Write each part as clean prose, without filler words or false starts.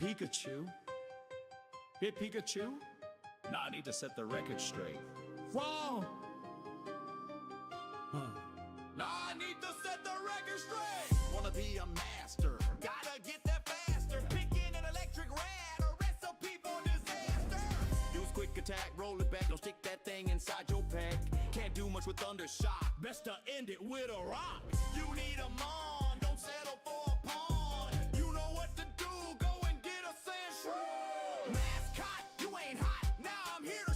Pikachu? Hey, Pikachu? Now I need to set the record straight. Whoa! Now I need to set the record straight! Wanna be a master, gotta get that faster. Picking an electric rat, a recipe for disaster. Use quick attack, roll it back, don't stick that thing inside your pack. Can't do much with thunder shock, best to end it with a rock. You need a mon, don't settle for a pawn. You know what to do, go and get a sand shrew. Mascot, you ain't hot, now I'm here to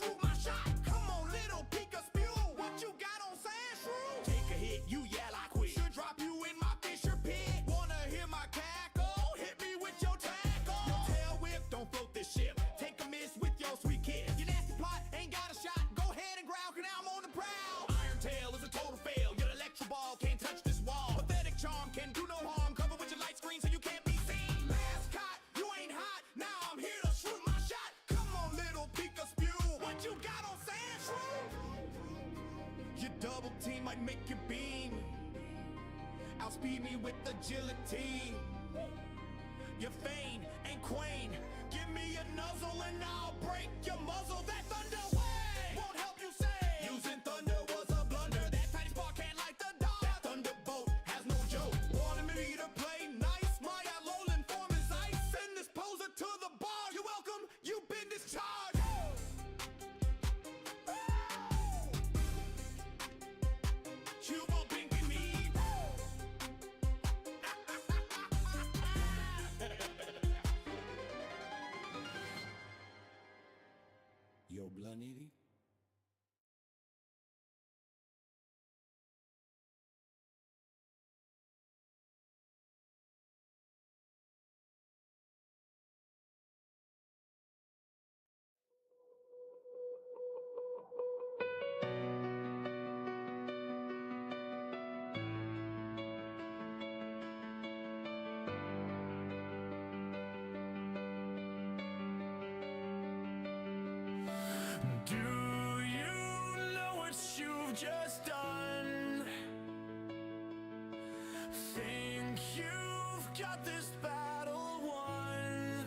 shoot my shot. Come on, little Pika spew, what you got on sand shrew? Take a hit, you yell, I quit. Should drop you in my fisher pit. Wanna hear my cackle? Hit me with your tackle. Your tail whip, don't float this ship. Take a miss with your sweet kiss. Your nasty plot ain't got a shot. Go ahead and growl, 'cause now I'm on the prowl. Iron tail is a total fail. Your electro ball can't touch this wall. Pathetic charm can do no harm. Cover with your light screen so you can't be seen. Mascot, you ain't hot. Now I'm here to shoot my shot. Come on, little Pika spew. What you got on sand shrew? Your double team might make you beam. Outspeed me with agility. You feign and quain. Give me a nuzzle and I'll break your muzzle. That thunder way won't help you save. Using thunder was a blunder. That tiny spark can't light the dark. That thunderbolt has no joke. Wanted me to play nice. My Alolan form is ice. Send this poser to the bar. You're welcome. You've been discharged. You will think me. Yo, Blanity. Do you know what you've just done? Think you've got this battle won?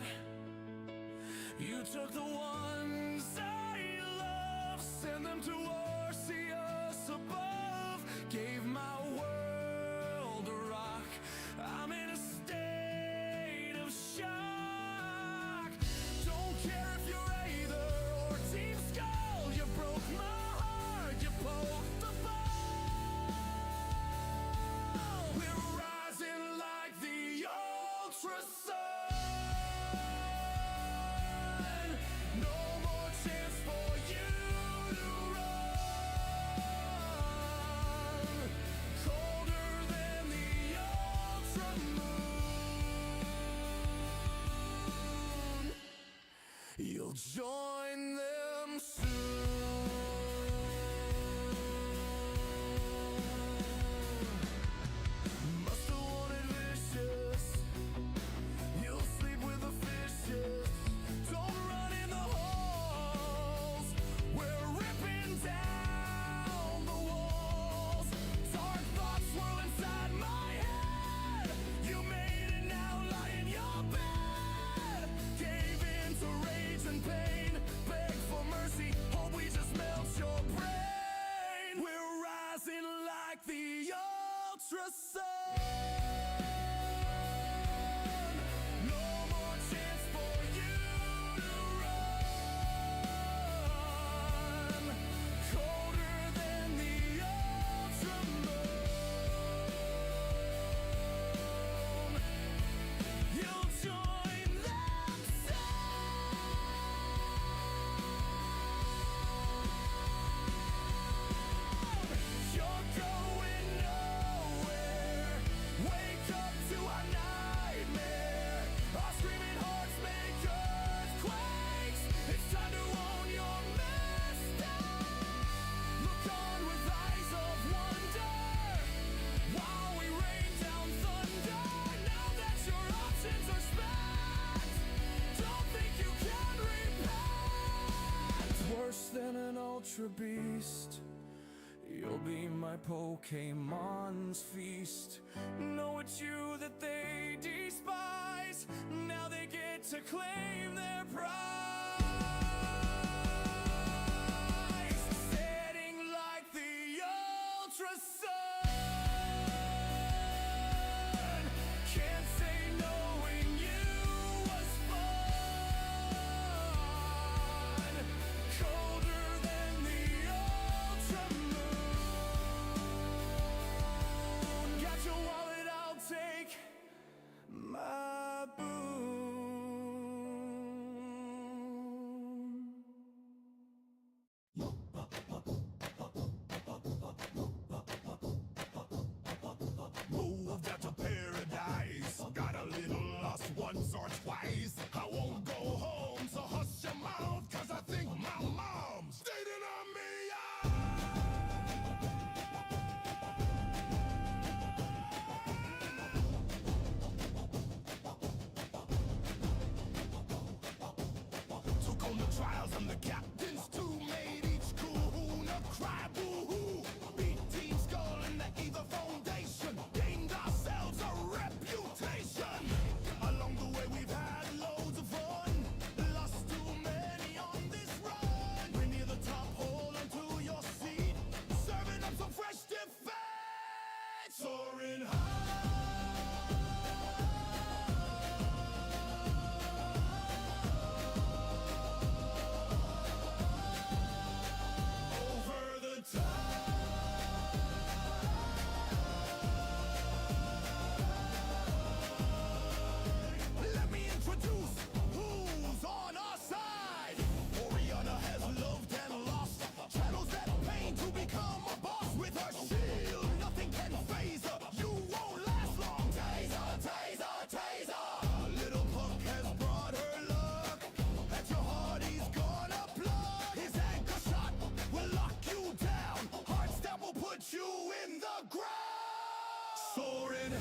You took the ones I love, sent them to war, see us above. Gave my world a rock. I'm in a state of shock. Don't care if you're either or Team Skull. You broke my heart, you poked the ball. We're rising like the ultra sun. No more chance for you to run. Colder than the ultra moon. You'll join them soon. Must've wanted vicious. You'll sleep with the fishes. Don't run in the holes. We're ripping down the walls. Dark thoughts swirl inside my head. You made it, now lie in your bed. Gave in to rage and pain. Beg for mercy, hope we just melt your brain. We're rising like the ultra sun. No more chance for you to run. Colder than the ultra moon. You'll join them soon. You're going nowhere. Wake up to a nightmare. Our screaming hearts make earthquakes. It's time to own your mistake. Look on with eyes of wonder while we rain down thunder. Now that your options are spent, don't think you can repent. Worse than an ultra beast. You'll be my Pokemon's feast. Know it's you that they despise. Now they get to claim their prize. Setting like the ultra sun. Can't say knowing you was fun. Colder than the ultra moon. Got your wallet, I'll take my boon. Moved out to paradise. Got a little lost once or twice. I won't go home, so hush your mouth, 'cause I think my mom's dating on me. Took on the trials and the captains too. Made each kahuna cry boo-hoo. Beat Team Skull in the Ether Foundation. Gained ourselves a reputation. Along the way we've had loads of fun. Lost too many on this run. We're near the top, hold on to your seat. Serving up some fresh defense. Soaring over the tide. Let me introduce who's on our side. Oriana has loved and lost. Channels that pain to become a boss with her shield. Nothing can phase her. You won't last long. Taser, taser, taser. Little Puck has brought her luck. At your heart he's gonna plug. His anchor shot will lock you down. Hard step will put you in the ground. Soaring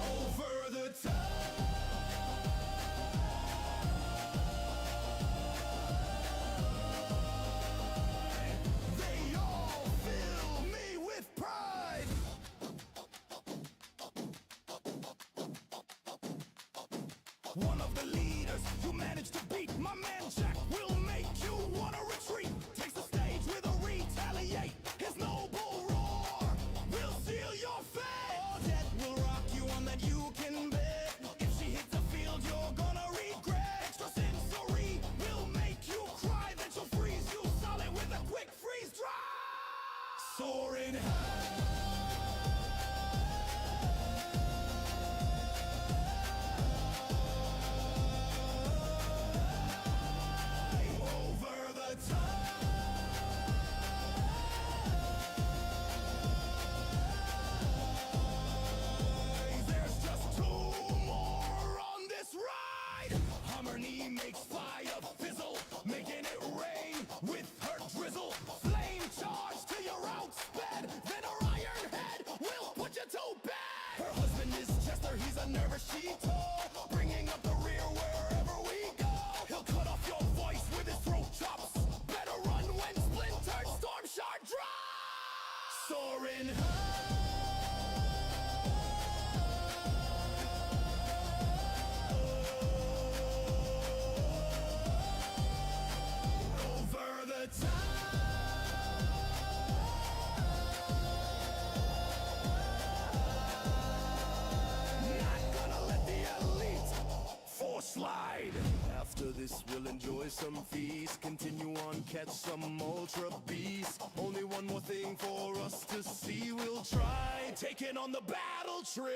over the tide. They all fill me with pride. One of the leaders you managed to beat. My man Jack will make you wanna retreat. Takes the stage with a retaliate. His noble roar will seal your fate. All that will rock you on that you can bet. If she hits the field, you're gonna regret. Extra sensory will make you cry. Then she'll freeze you solid with a quick freeze dry. Soaring over the tide. There's just two more on this ride. Harmony makes fire fizzle, making it rain with her drizzle. Flame charge till you're outsped. Then her iron head will put you to bed. Her husband is Chester, he's a nervous Cheeto, bringing up the rear wherever we go. He'll cut off your voice with his throat chops. Better run when splintered storm shard drops. Soaring over the tide. Not gonna let the elite force slide. After this we'll enjoy some feast. Continue on, catch some ultra beasts. Only one more thing for us to see. We'll try taking on the battle tree.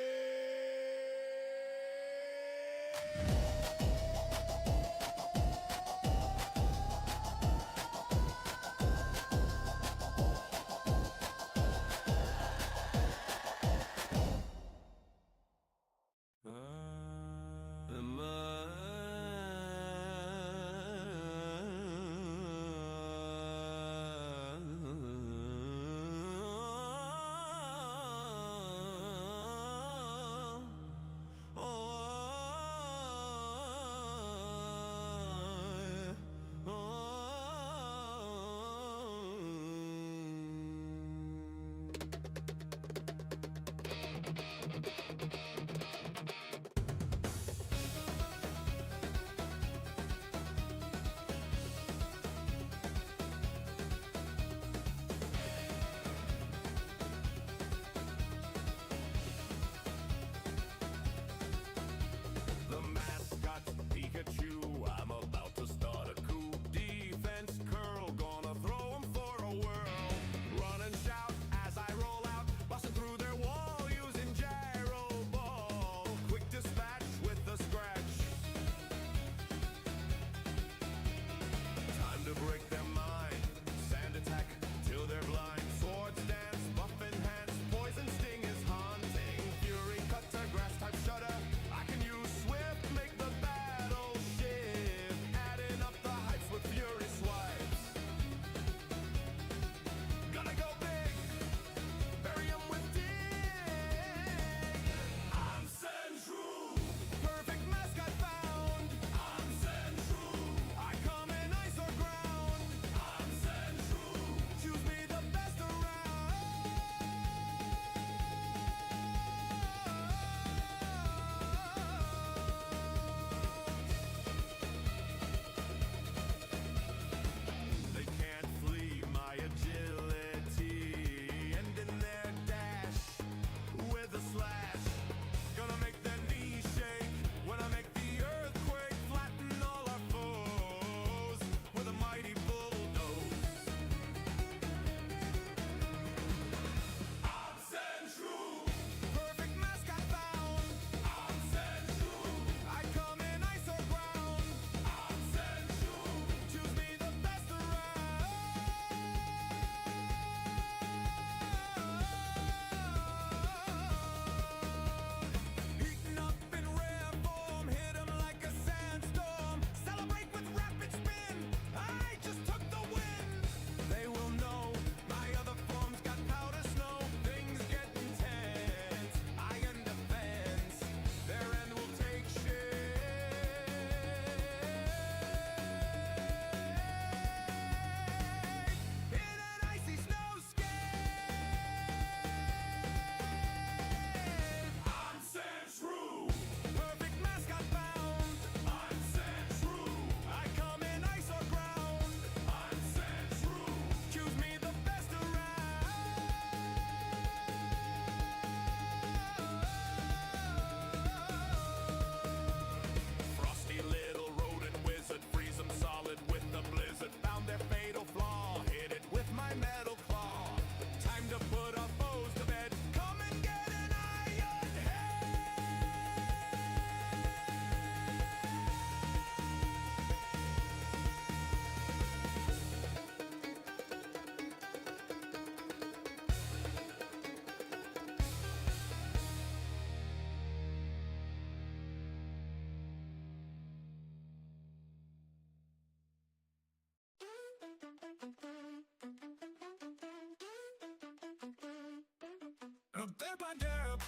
derp,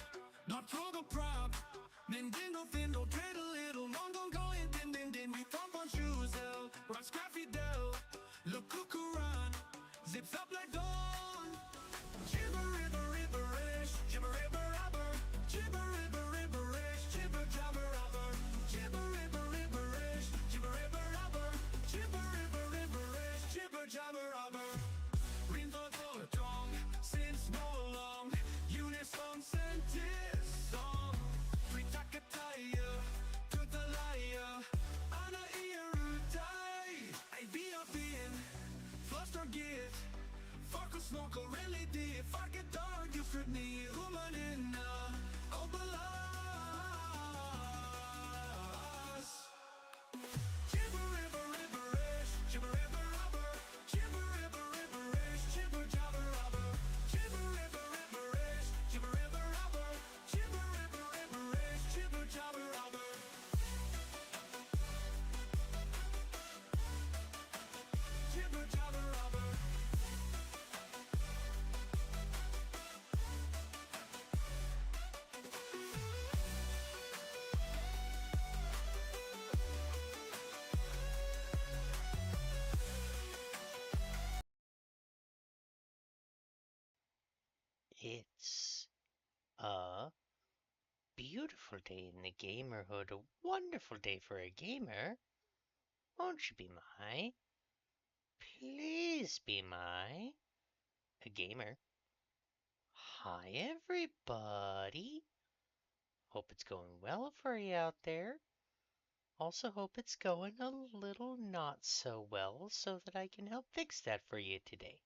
not through the prop. Nintendo Findo, trade a little, long gone going, din, we thump on shoes, hell, rock scrappy Dell, look cuckoo-run, zips up like dawn. Jibber, ribber, ribberish, jibber, ribber, rubber, jibber, ribber, ribberish, jibber, jabber, rubber, jibber, ribber, ribberish, jibber, ribber, rubber, jibber, ribber, ribberish, jibber, jabber, rubber. Ring the dong, since no long, unison sentis song. Fritakataya, tutalaya, ana irudai. I be up in, fluster git, fuck a snorkel, really deep, fuck it dog, you fruit me, humanina, obalas. Jibber, ribber, ribberish, jibber, ribber, rubber, jibber, ribber, ribberish, jibber, jabber, rubber, jibber, ribber, ribberish, jibber, ribber, rubber, jibber, ribber, ribberish, jibber, jabber, rubber. Jibber, jabber, rubber. It's a beautiful day in the gamerhood, a wonderful day for a gamer. Won't you be my? Please be my. A gamer. Hi, everybody. Hope it's going well for you out there. Also, hope it's going a little not so well so that I can help fix that for you today.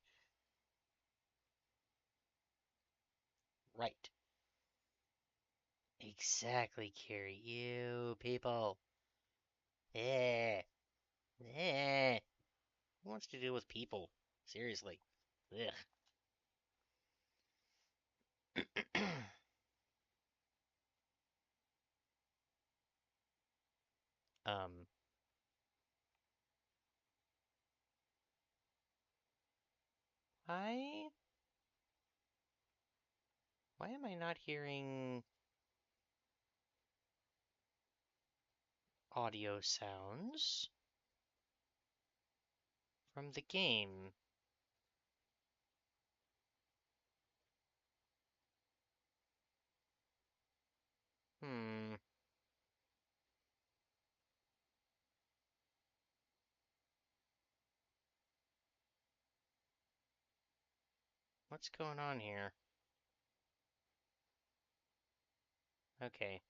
Right. Exactly, Carrie. You people. Eh. Eh. Who wants to deal with people? Seriously. Ugh. um, I. Why am I not hearing audio sounds from the game? Hmm. What's going on here? Okay.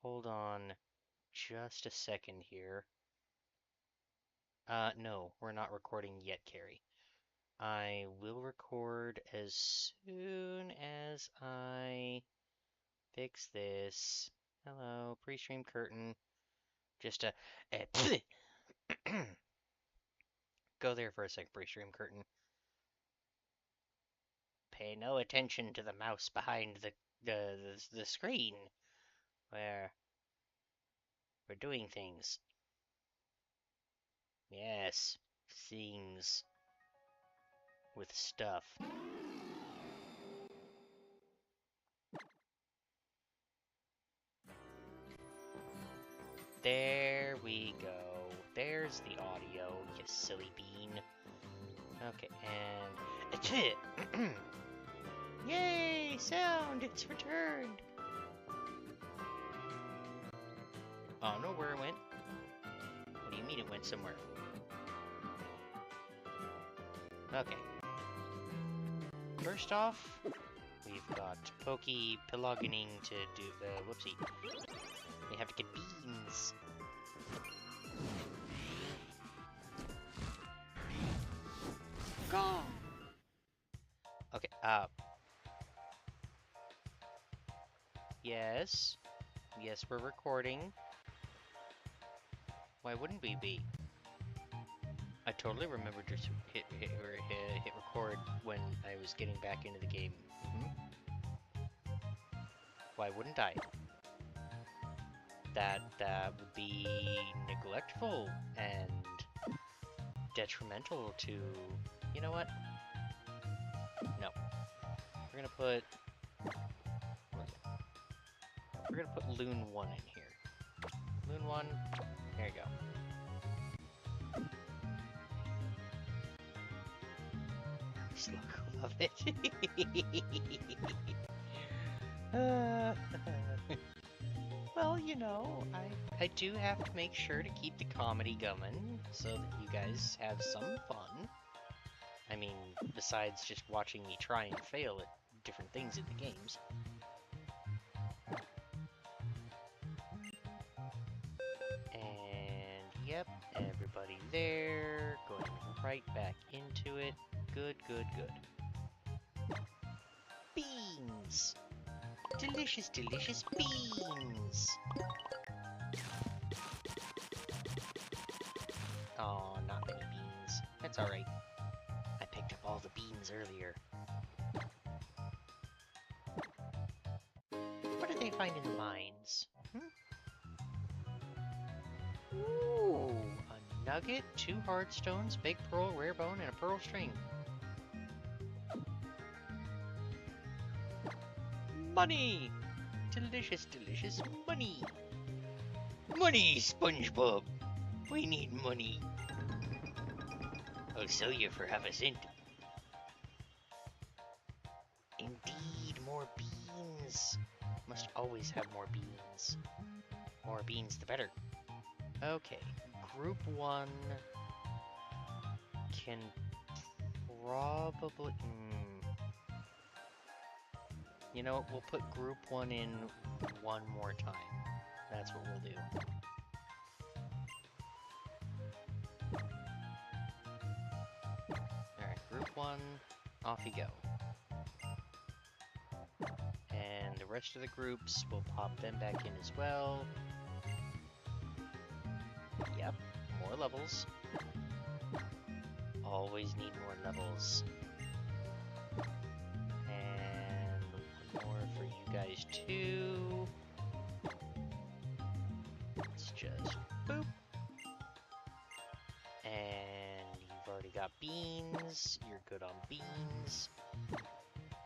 Hold on just a second here. No, we're not recording yet, Carrie. I will record as soon as I fix this. Hello, pre-stream curtain. Just a go there for a sec, pre-stream curtain. Pay no attention to the mouse behind the screen where we're doing things. Yes, things with stuff. There we go. There's the audio, you silly bean. Okay, and yay, sound, it's returned. I don't know where it went. What do you mean it went somewhere? Okay. First off, we've got Pokey Pilogining to do, whoopsie. We have to get beans. Go! Okay, yes. Yes, we're recording. Why wouldn't we be? I totally remember just hit record when I was getting back into the game. Why wouldn't I? That would be neglectful and detrimental to... You know what? No. We're gonna put... We're gonna put Loon 1 in here. Loon 1, there you go. Just love it. Well, you know, I do have to make sure to keep the comedy going so that you guys have some fun. I mean, besides just watching me try and fail at different things in the games. And yep, everybody there, going right back into it. Good, good, good. Beans! Delicious, delicious beans! Oh, not many beans. That's alright. I picked up all the beans earlier. What did they find in the mines? Ooh, a nugget, 2 hard stones, big pearl, rare bone, and a pearl string. Money! Delicious, delicious money! Money, SpongeBob! We need money. I'll sell you for half a cent. Indeed, more beans. Must always have more beans. More beans, the better. Okay, group 1 can probably... You know what, we'll put group 1 in one more time. That's what we'll do. Alright, group 1, off you go. And the rest of the groups, we'll pop them back in as well. Yep, more levels. Always need more levels. And one more for you guys too. Let's just boop. And you've already got beans. You're good on beans.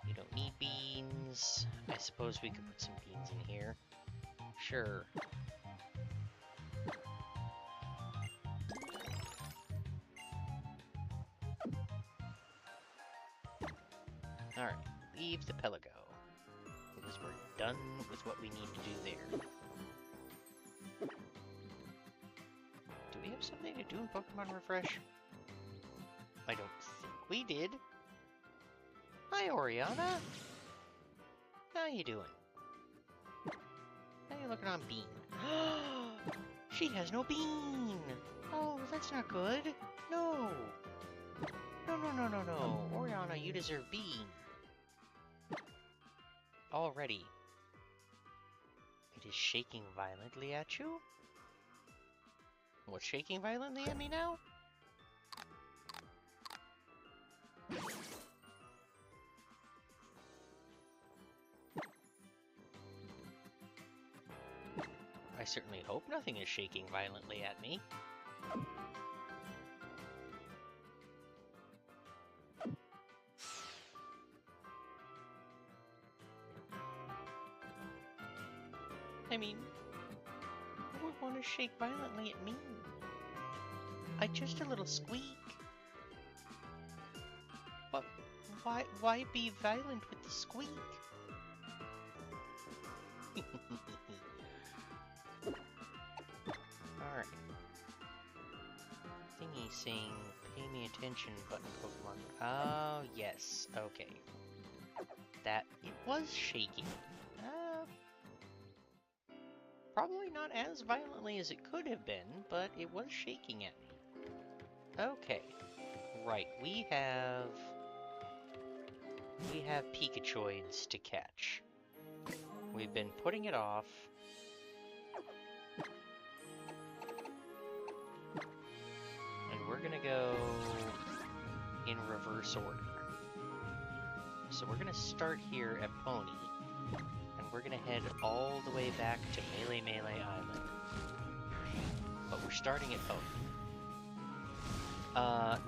You don't need beans. I suppose we could put some beans in here. Sure. Alright, leave the Pelago, because we're done with what we need to do there. Do we have something to do in Pokemon Refresh? I don't think we did. Hi, Oriana! How you doing? How you looking on Bean? She has no Bean! Oh, that's not good. No! No, no, no, no, no. Oriana, you deserve Bean. Already. It is shaking violently at you? What's shaking violently at me now? I certainly hope nothing is shaking violently at me. I mean, who would want to shake violently at me? Just a little squeak. But why be violent with the squeak? Alright. Thingy saying, pay me attention button Pokemon. Oh, yes. Okay. That, it was shaking. Probably not as violently as it could have been, but it was shaking at me. Okay. Right, we have Pikachoids to catch. We've been putting it off. And we're gonna go in reverse order. So we're gonna start here at Pony. And we're gonna head all the way back to Melee Island. But we're starting at Pony.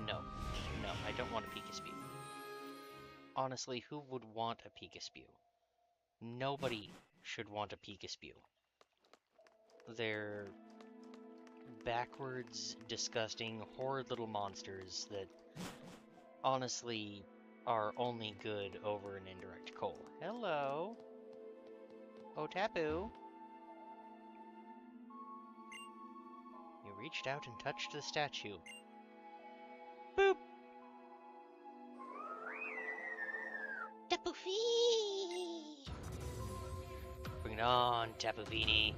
No. No, I don't want a Pika Speed. honestly, who would want a Pikaspew? Nobody should want a Pikaspew. They're backwards, disgusting, horrid little monsters that honestly are only good over an indirect coal. Hello? Oh, Tapu. You reached out and touched the statue. Boop! Tapu Fini! Bring it on, Tapu Fini.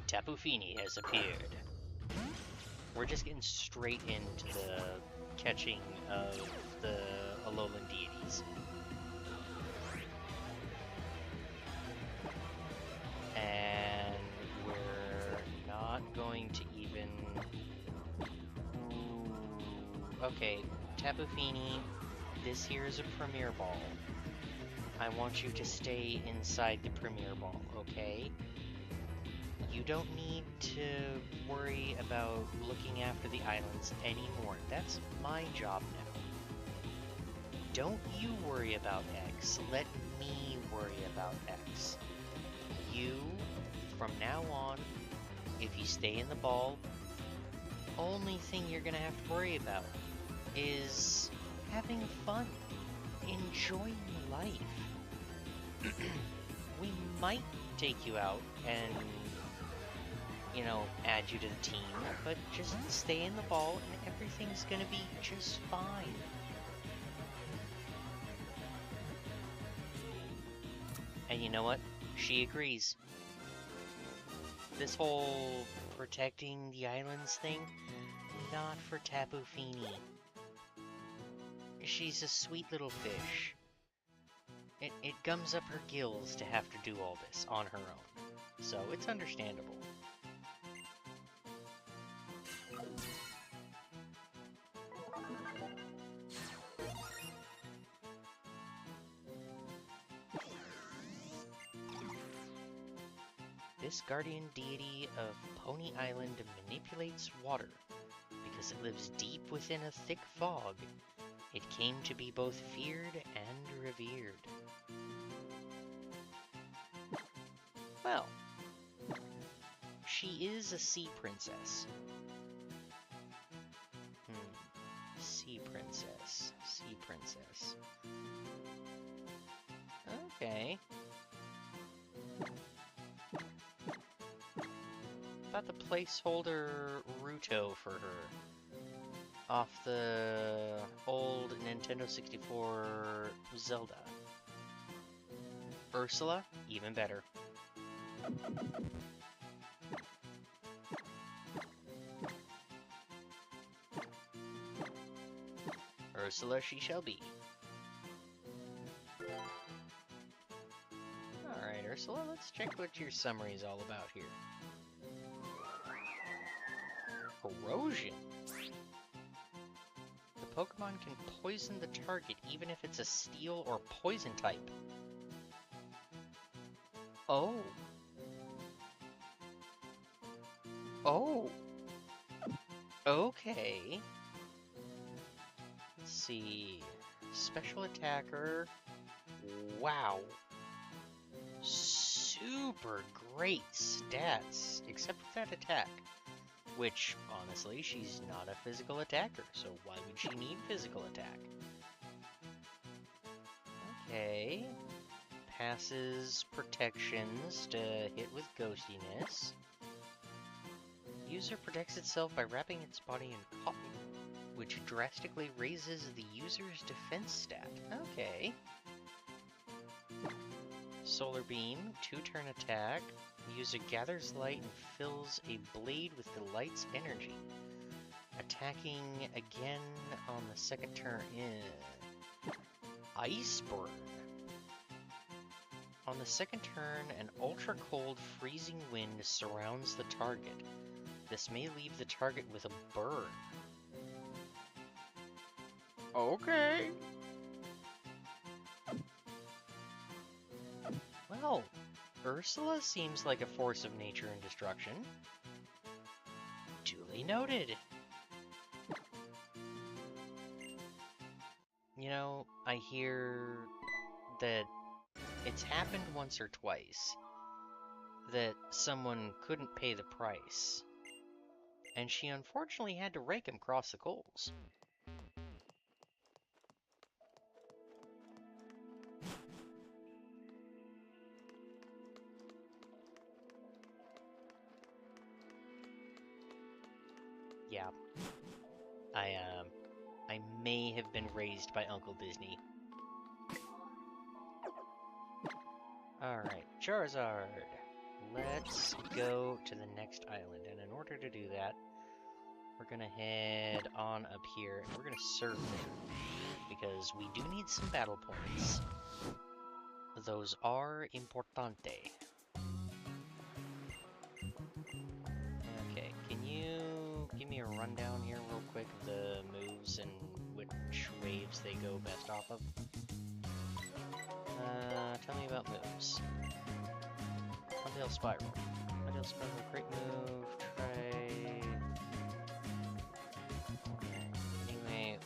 Tapu Fini has appeared. We're just getting straight into the catching of the Alolan deities. And we're not going to even... Okay, Tapu Fini, this here is a Premier Ball. I want you to stay inside the Premier Ball, okay? You don't need to worry about looking after the islands anymore. That's my job now. Don't you worry about X. Let me worry about X. You, from now on, if you stay in the ball, only thing you're gonna have to worry about is having fun, enjoying life. We might take you out and, you know, add you to the team, but just stay in the ball and everything's gonna be just fine. And you know what? She agrees. This whole protecting the islands thing, not for Tapu Fini. She's a sweet little fish. It gums up her gills to have to do all this on her own, so it's understandable. This guardian deity of Pony Island manipulates water. Because it lives deep within a thick fog, it came to be both feared and revered. Well, she is a sea princess. Sea princess, sea princess. Okay. About the placeholder Ruto for her. Off the old Nintendo 64 Zelda. Ursula, even better. Ursula she shall be. Alright, Ursula, let's check what your summary is all about here. Corrosion. The Pokemon can poison the target even if it's a steel or poison type. Oh. Oh. Okay. Let's see. Special attacker. Wow. Super great stats, except for that attack. Which, honestly, she's not a physical attacker, so why would she need physical attack? Okay. Passes protections to hit with ghostiness. User protects itself by wrapping its body in cotton, which drastically raises the user's defense stat. Okay. Solar Beam, 2-turn attack. User gathers light and fills a blade with the light's energy. Attacking again on the second turn in Ice Burn. On the second turn, an ultra-cold freezing wind surrounds the target. This may leave the target with a burn. Okay. Well, Ursula seems like a force of nature and destruction. Duly noted. You know, I hear that it's happened once or twice that someone couldn't pay the price, and she unfortunately had to rake him across the coals. Yeah, I, I may have been raised by Uncle Disney. Alright, Charizard. Let's go to the next island, and in order to do that, we're gonna head on up here, and we're gonna serve there, because we do need some battle points. Those are importante. Okay, can you give me a rundown here real quick of the moves and which waves they go best off of? Tell me about moves. Untail Spiral. Untail Spiral, great move. Try... Okay. Anyway,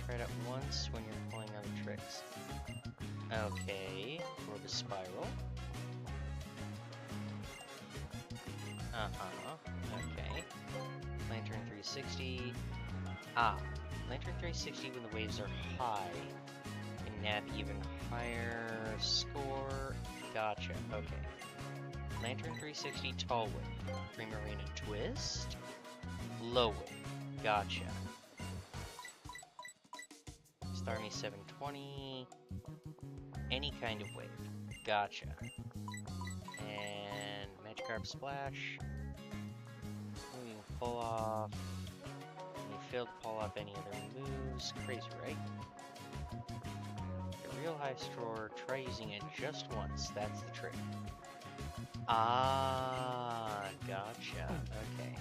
try it out once when you're pulling out of tricks. Okay, for the Spiral. Okay. Lantern 360. Ah, Lantern 360 when the waves are high. Can nab even higher score. Gotcha, okay. Lantern 360 Tall Whip. Primarina Twist. Low Whip. Gotcha. Starmie 720. Any kind of wave. Gotcha. And Magikarp Splash. We can pull off. We failed to pull off any other moves. Crazy, right? A real high score. Try using it just once. That's the trick. Ah, gotcha. Okay.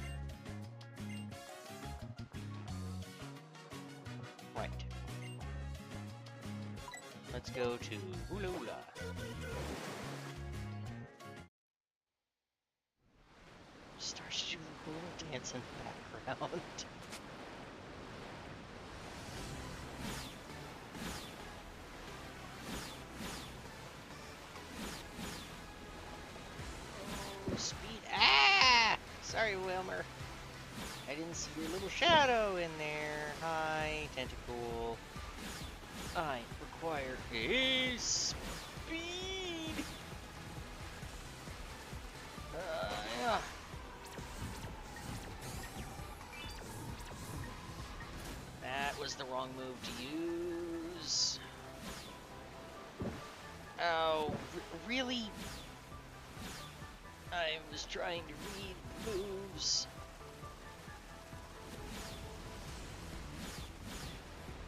Right. Let's go to Hula Hula. Starts to do the hula dance in the background. Oh, speed. Ah! Sorry, Wilmer. I didn't see your little shadow in there. Hi, Tentacool. I require a speed. Yeah. That was the wrong move to use. Oh, really? I was trying to read moves.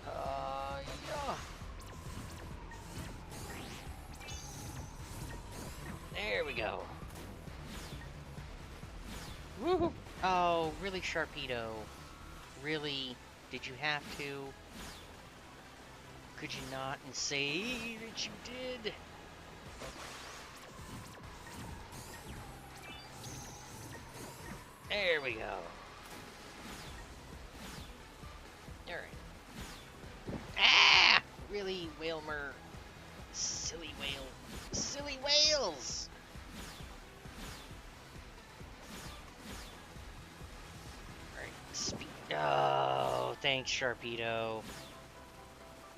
Yeah. There we go. Woohoo! Oh, really, Sharpedo? Really? Did you have to? Could you not and say that you did? There we go. Alright. Ah! Really, Whalmer? Silly whale. Silly whales! Alright, speed. Oh, thanks, Sharpedo.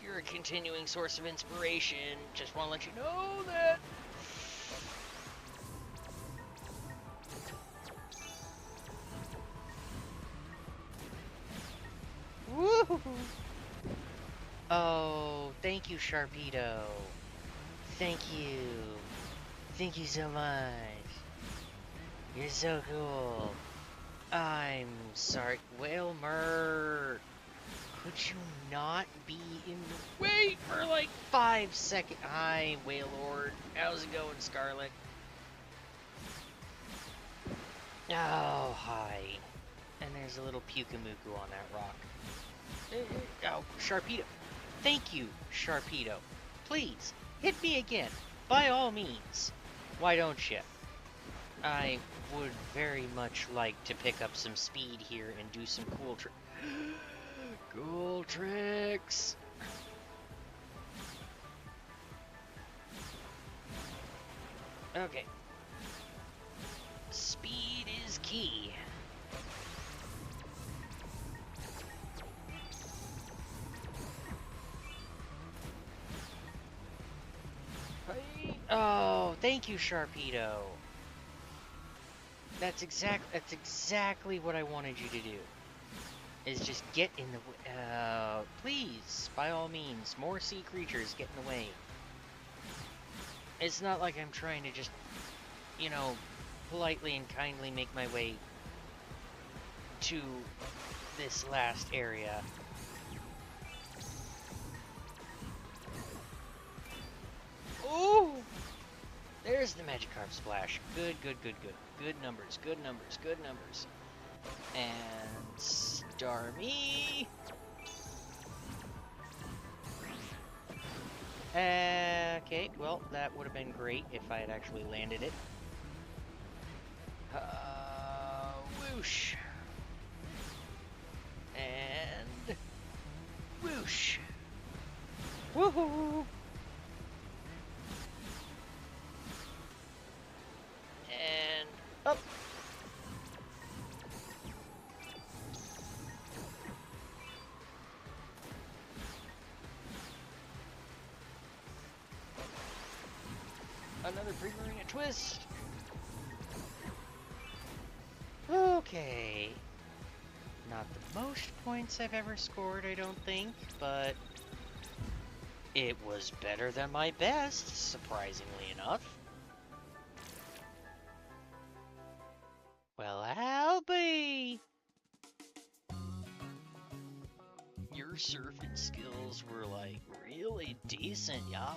You're a continuing source of inspiration. Just want to let you know that. Woo! Oh, thank you, Sharpedo. Thank you. Thank you so much. You're so cool. I'm sorry, Whalmer. Could you not be in the way for like 5 seconds? Hi, Wailord. How's it going, Scarlet? Oh, hi. And there's a little Pukamuku on that rock. Oh, Sharpedo. Thank you, Sharpedo. Please, hit me again. By all means. Why don't you? I would very much like to pick up some speed here and do some cool tricks. Cool tricks. Okay. Speed is key. Hey. Oh, thank you, Sharpedo. That's exactly what I wanted you to do. Is just get in the way. Please, by all means, more sea creatures get in the way. It's not like I'm trying to just, you know, politely and kindly make my way to this last area. Oh! There's the Magikarp splash. Good, good, good, good. Good numbers, good numbers, good numbers. And Starmie. Okay, well, that would have been great if I had actually landed it. Whoosh. And whoosh. Woohoo! And up. Another pre-marina twist. Okay. Not the most points I've ever scored, I don't think, but it was better than my best, surprisingly enough. Well, I'll be. Your surfing skills were, like, really decent, yeah?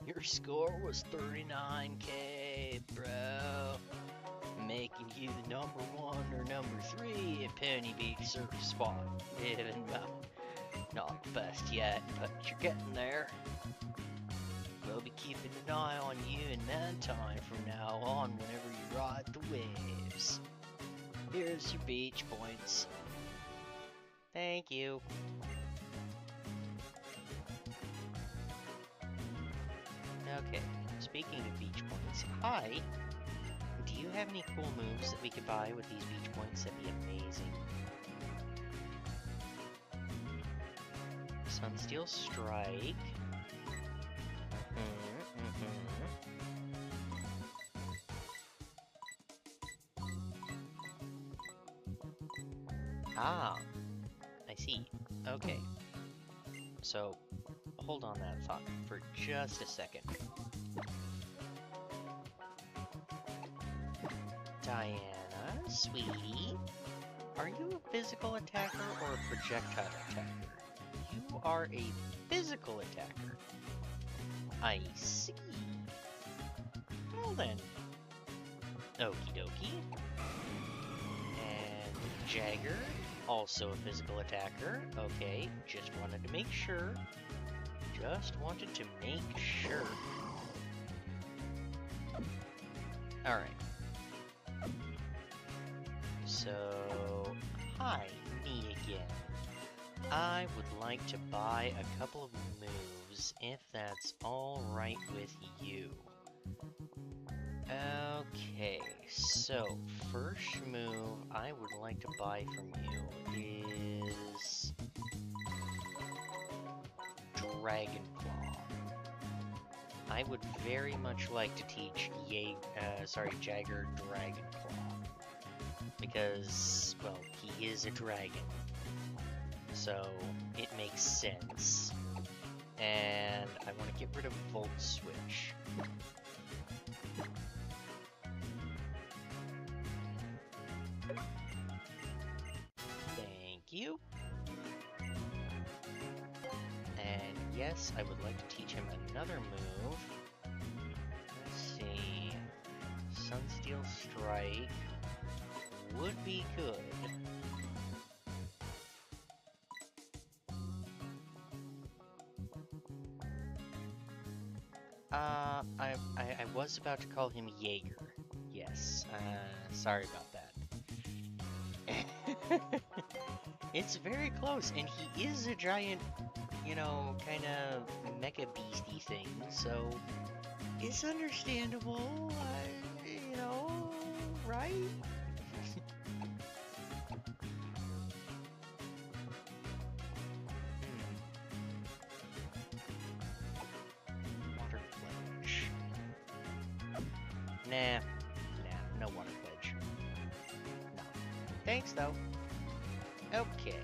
Your score was 39k, bro. Making you the #1 or #3 at Pony Beach Surf Spot. Even though not the best yet, but you're getting there. We'll be keeping an eye on you in Mantine from now on whenever you ride the waves. Here's your beach points. Thank you. Okay, speaking of beach points, hi! Do you have any cool moves that we could buy with these beach points? That'd be amazing. Sunsteel Strike. Ah, I see. Okay. So, hold on that thought for just a second. Diana, sweetie, are you a physical attacker or a projectile attacker? You are a physical attacker. I see. Well then. Okie dokie. And Jagger, also a physical attacker. Okay, just wanted to make sure. Just wanted to make sure. Alright. So, hi, me again. I would like to buy a couple of moves, if that's alright with you. Okay, so, first move I would like to buy from you is Dragon Claw. I would very much like to teach Jagger Dragon Claw. Because, well, he is a dragon. So, it makes sense. And I want to get rid of Volt Switch. Thank you. And yes, I would like to teach him another move. Let's see. Sunsteel Strike would be good. I was about to call him Jaeger. Yes, sorry about that. It's very close, and he is a giant, you know, kind of mecha beastie thing, so It's understandable, you know, right? Water pledge. Nah, no water pledge. No. Thanks, though. Okay.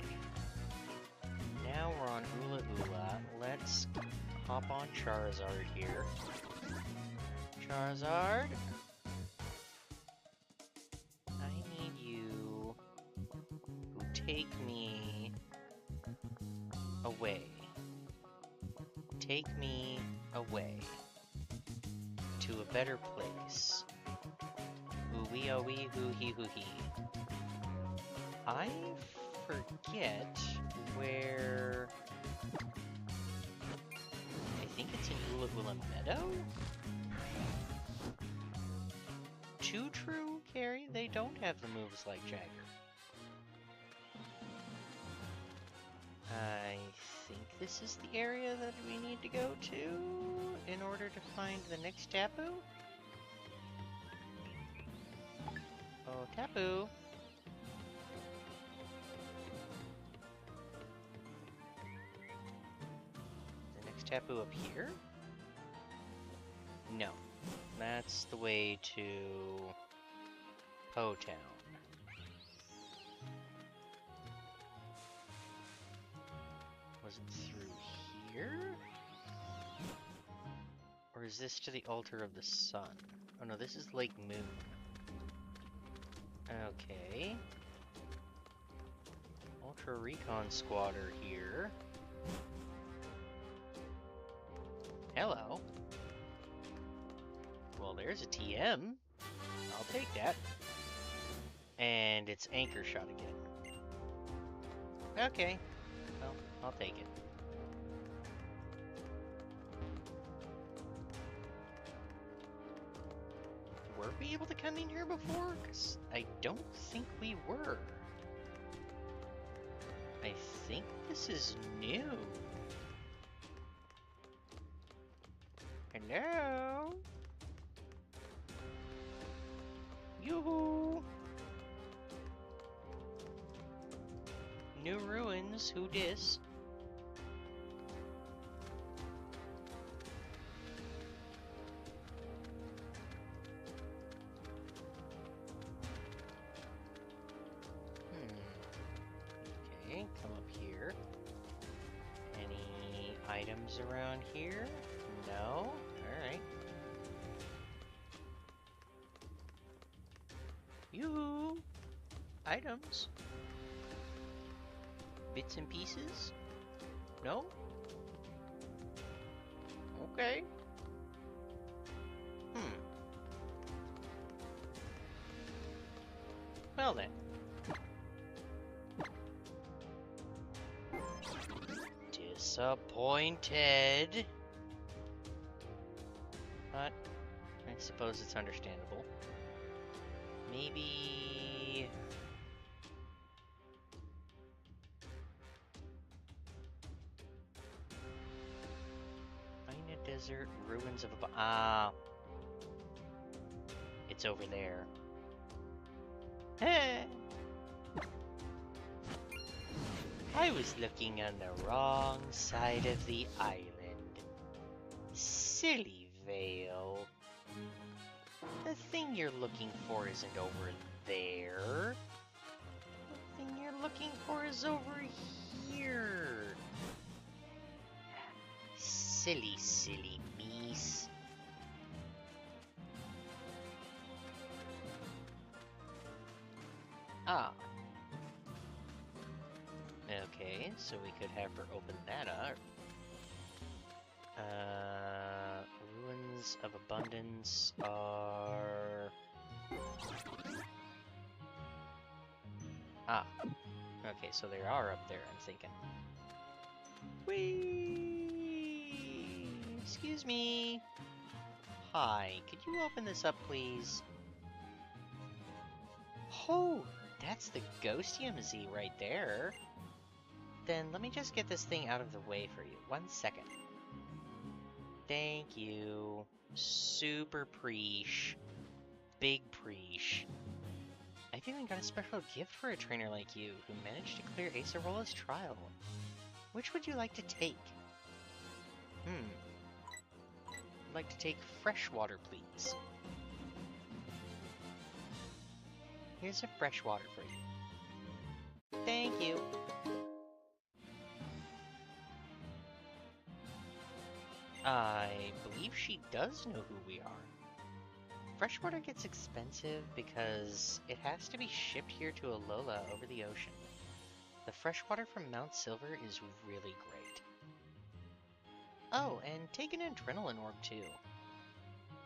Now we're on Ula Ula. Let's hop on Charizard here. Charizard? I need you to take me away. Take me away to a better place. Ooh-wee, oh-wee, hoo-hee, hoo-hee. I forget where... I think it's in Ula Ula Meadow? Too true, Carrie? They don't have the moves like Jagger. I think this is the area that we need to go to in order to find the next Tapu? Oh, Tapu! The next Tapu up here? No. That's the way to Po Town. Was it through here? Or is this to the altar of the sun? Oh no, this is Lake Moon. Okay. Ultra Recon Squatter here. Hello. Well, there's a TM. I'll take that. And it's Anchor Shot again. Okay. Well, I'll take it. Were we able to come in here before? Because I don't think we were. I think this is new. Hello? Yoo-hoo! New ruins, who dis? Okay, come up here. Any items around here? No? Alright. Yoo-hoo! Items. Bits and pieces? No? Okay. Well then. Disappointed. But I suppose it's understandable. Maybe... Find a desert, ruins of a... Ah. It's over there. I was looking on the wrong side of the island. Silly Vale. The thing you're looking for isn't over there. The thing you're looking for is over here. Silly, silly meese. Ah. Okay, so we could have her open that up. Ruins of Abundance are... Ah. Okay, so they are up there, I'm thinking. Whee! Excuse me. Hi, could you open this up, please? Oh, that's the Ghost Yamazee right there. Then let me just get this thing out of the way for you. 1 second. Thank you. Super preesh. Big preesh. I've even got a special gift for a trainer like you who managed to clear Acerola's trial. Which would you like to take? I'd like to take freshwater, please. Here's a freshwater for you. Thank you. I believe she does know who we are. Freshwater gets expensive because it has to be shipped here to Alola over the ocean. The freshwater from Mount Silver is really great. Oh, and take an adrenaline orb too.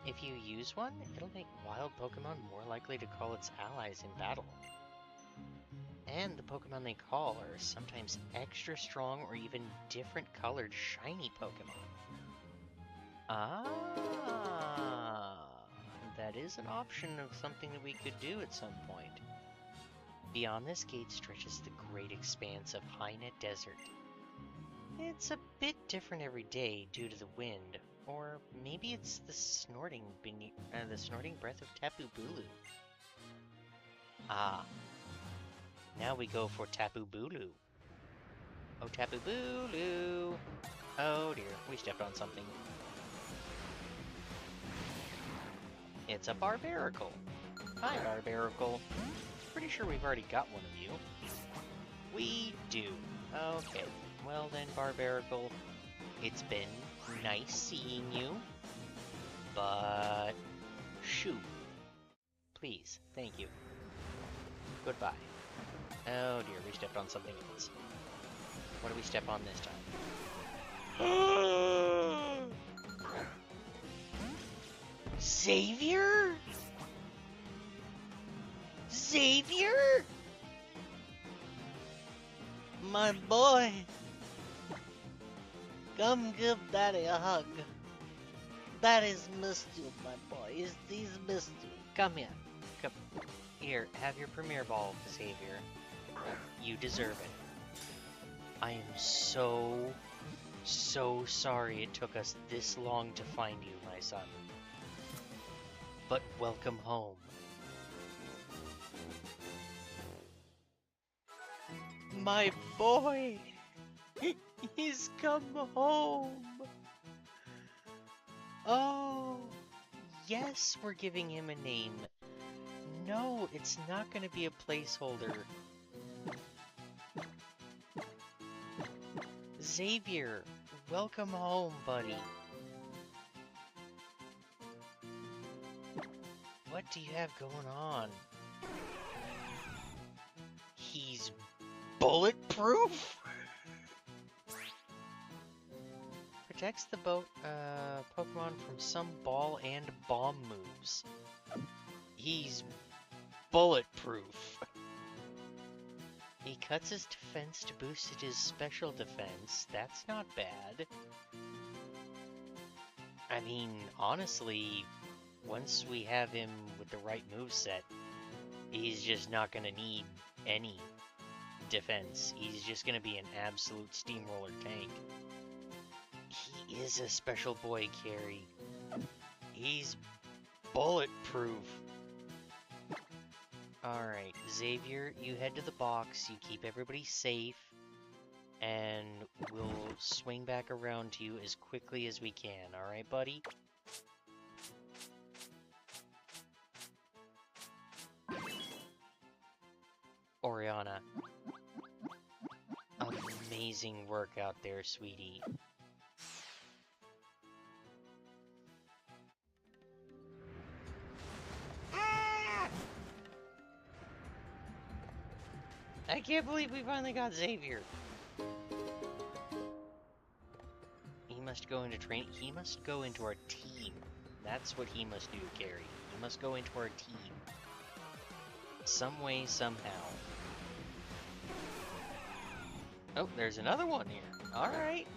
If you use one, it'll make wild Pokemon more likely to call its allies in battle. And the Pokemon they call are sometimes extra strong or even different colored shiny Pokemon. Ah, that is an option of something that we could do at some point. Beyond this gate stretches the great expanse of High-Net Desert. It's a bit different every day due to the wind, or maybe it's the snorting breath of Tapu Bulu. Ah, now we go for Tapu Bulu. Oh, Tapu Bulu! Oh dear, we stepped on something. It's a Barbaracle. Hi, Barbaracle. Pretty sure we've already got one of you. We do. Okay. Well then, Barbaracle, it's been nice seeing you, but shoot. Please, thank you. Goodbye. Oh dear, we stepped on something else. What do we step on this time? Xavier? Xavier? My boy! Come give Daddy a hug. Daddy's missed you, my boy. He's missed you. Come here. Come. Here, have your Premier Ball, Xavier. You deserve it. I am so sorry it took us this long to find you, my son. But welcome home. My boy! He's come home! Oh, yes, we're giving him a name. No, it's not going to be a placeholder. Xavier, welcome home, buddy. What do you have going on? He's bulletproof? Protects the Pokemon from some ball and bomb moves. He's bulletproof. He cuts his defense to boost his special defense. That's not bad. I mean, honestly, once we have him with the right moveset, he's just not gonna need any defense. He's just gonna be an absolute steamroller tank. He is a special boy, Carrie. He's bulletproof. Alright, Xavier, you head to the box, you keep everybody safe, and we'll swing back around to you as quickly as we can, alright, buddy? Oriana. Amazing work out there, sweetie. I can't believe we finally got Xavier. He must go into He must go into our team. That's what he must do, Gary. He must go into our team. Some way, somehow. Oh, there's another one here. Alright.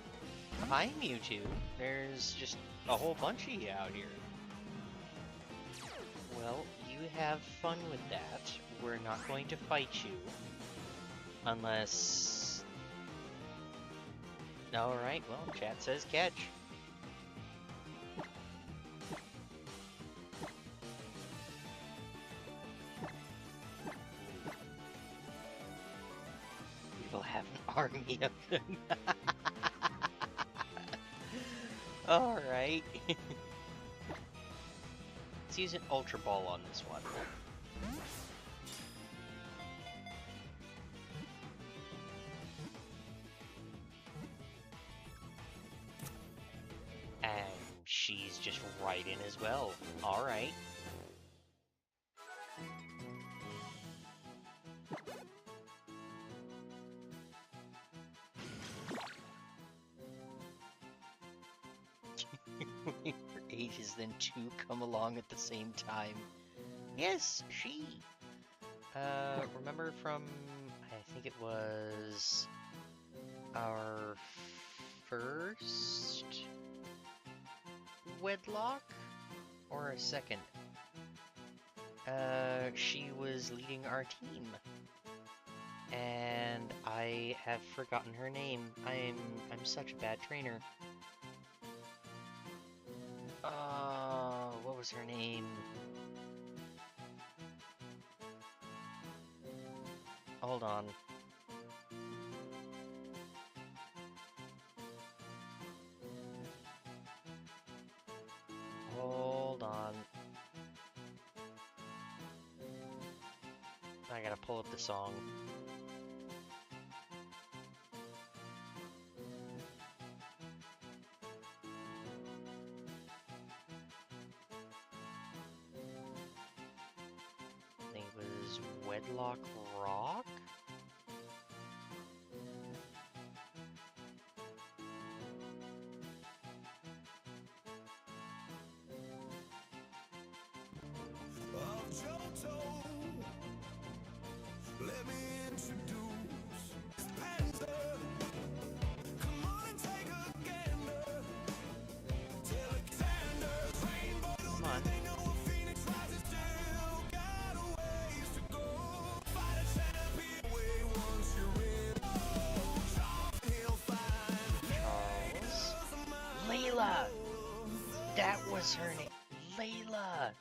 Hi, Mewtwo. There's just a whole bunch of you out here. Well, you have fun with that. We're not going to fight you. Unless... Alright, well, chat says catch. Alright. Let's use an Ultra Ball on this one. And she's just right in as well. Alright. For ages, then two come along at the same time. Yes, she. Remember from, I think it was our first Wedlocke or a second. She was leading our team, and I have forgotten her name. I'm such a bad trainer. What was her name? Hold on. Hold on. I gotta pull up the song. I think it was Wedlocke Rock? Of Johto, let me introduce Panzer. Come on and take a gander. Tell Alexander's rainbow. Come on. They know a phoenix rises still. Got a ways to go. Fight a champion way once you're in. Oh, Charles, he'll find. Charles. Layla! That was her name. Layla!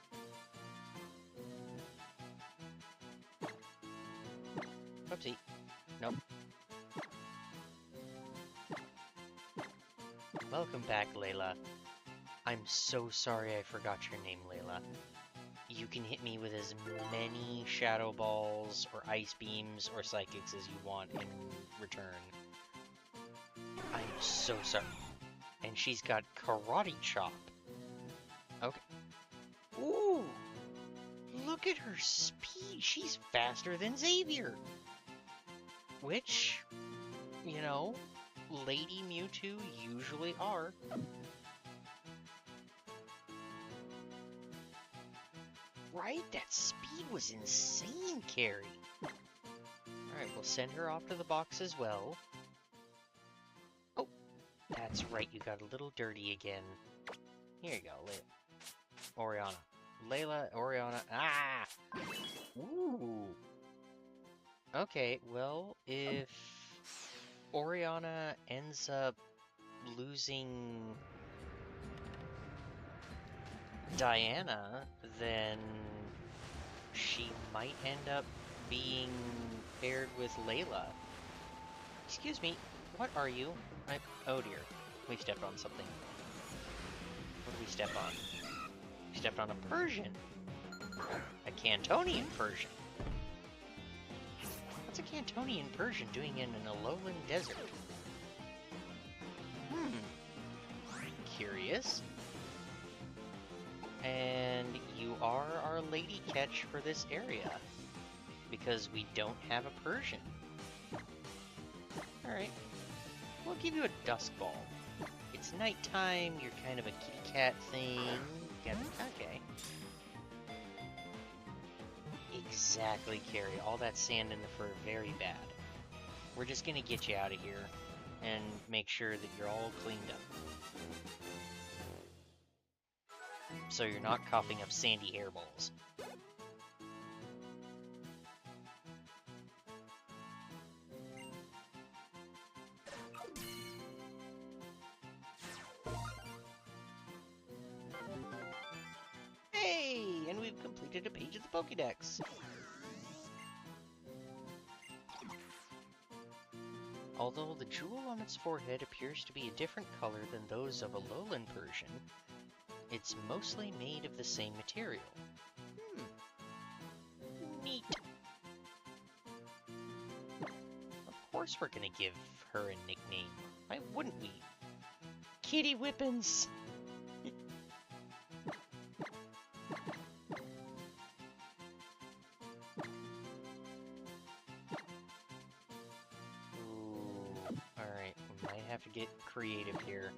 Oopsie. Nope. Welcome back, Layla. I'm so sorry I forgot your name, Layla. You can hit me with as many Shadow Balls, or Ice Beams, or Psychics as you want in return. I'm so sorry. And she's got Karate Chop. Okay. Ooh! Look at her speed! She's faster than Xavier! Which, you know, Lady Mewtwo usually are. Right? That speed was insane, Carrie. Alright, we'll send her off to the box as well. Oh, that's right, you got a little dirty again. Here you go, Oriana. Layla, Oriana, ah! Ooh! Okay, well, if Oriana ends up losing Diana, then she might end up being paired with Layla. Excuse me, what are you? Oh dear, we stepped on something. What did we step on? We stepped on a Persian. A Cantonian Persian. What's a Cantonian Persian doing in an Alolan desert? Curious. And you are our lady catch for this area, because we don't have a Persian. Alright, we'll give you a Dusk Ball. It's nighttime, you're kind of a kitty cat thing. Okay. Exactly, Carrie. All that sand in the fur, very bad. We're just gonna get you out of here and make sure that you're all cleaned up. So you're not coughing up sandy hairballs. Hey! And we've completed a page of the Pokédex. Although the jewel on its forehead appears to be a different color than those of Alolan Persian, it's mostly made of the same material. Neat. Of course we're gonna give her a nickname. Why wouldn't we? Kitty Whippins! Ooh, alright, we might have to get creative here.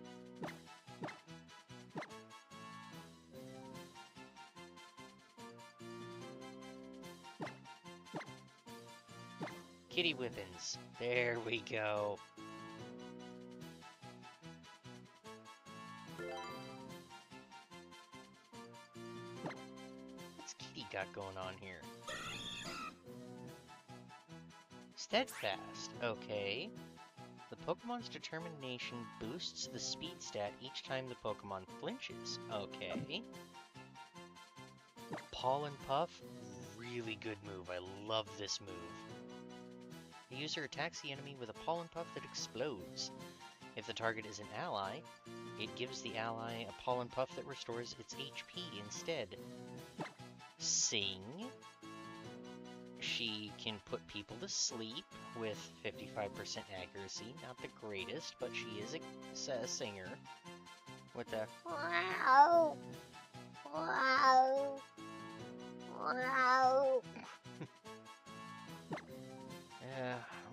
Kitty Whippins. There we go. What's Kitty got going on here? Steadfast. Okay. The Pokemon's determination boosts the speed stat each time the Pokemon flinches. Okay. Pollen Puff. Really good move. I love this move. The user attacks the enemy with a pollen puff that explodes. If the target is an ally, it gives the ally a pollen puff that restores its HP instead. Sing. She can put people to sleep with 55% accuracy. Not the greatest, but she is a singer. With the wow, wow, wow.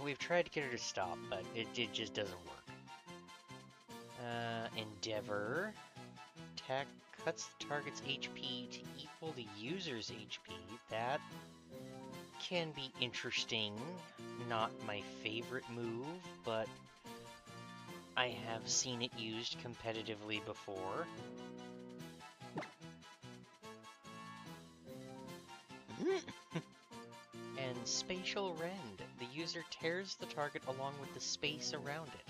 We've tried to get her to stop, but it just doesn't work. Endeavor. Attack cuts the target's HP to equal the user's HP. That can be interesting. Not my favorite move, but I have seen it used competitively before. And Spatial Rend. The user tears the target along with the space around it.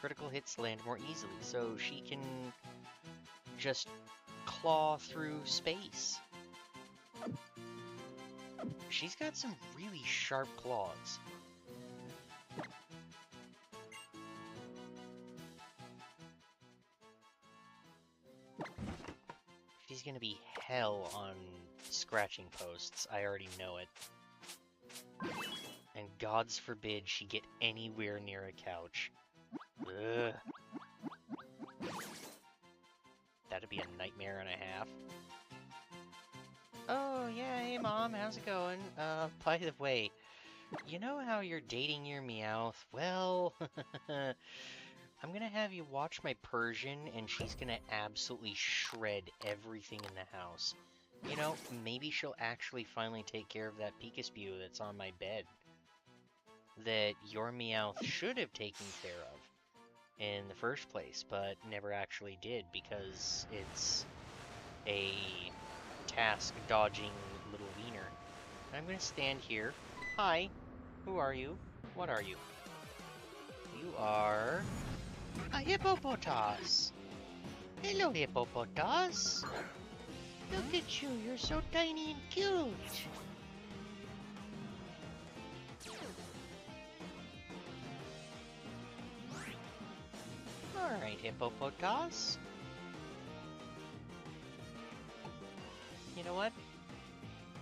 Critical hits land more easily, so she can just claw through space. She's got some really sharp claws. She's gonna be hell on scratching posts, I already know it. And gods forbid she get anywhere near a couch. Ugh. That'd be a nightmare and a half. Oh, yeah, hey Mom, how's it going? By the way, you know how you're dating your Meowth? Well, I'm gonna have you watch my Persian, and she's gonna absolutely shred everything in the house. You know, maybe she'll actually finally take care of that Pikaspew that's on my bed. That your Meowth should have taken care of in the first place, but never actually did because it's a task-dodging little wiener. And I'm gonna stand here. Hi, who are you? What are you? You are a hippopotas. Hello, hippopotas. Look at you, you're so tiny and cute. Alright, hippopotas. You know what?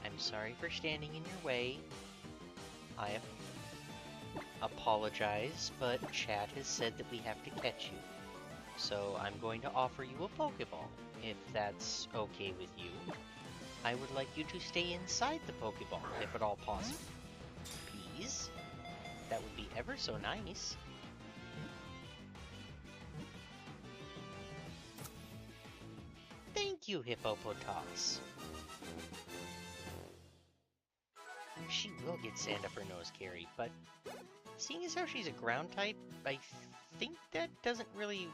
I'm sorry for standing in your way. I apologize, but chat has said that we have to catch you. So I'm going to offer you a Pokeball, if that's okay with you. I would like you to stay inside the Pokeball, if at all possible. Please? That would be ever so nice. Thank you, Hippopotas. She will get sand up her nose, Carrie, but seeing as how she's a ground type, I think that doesn't really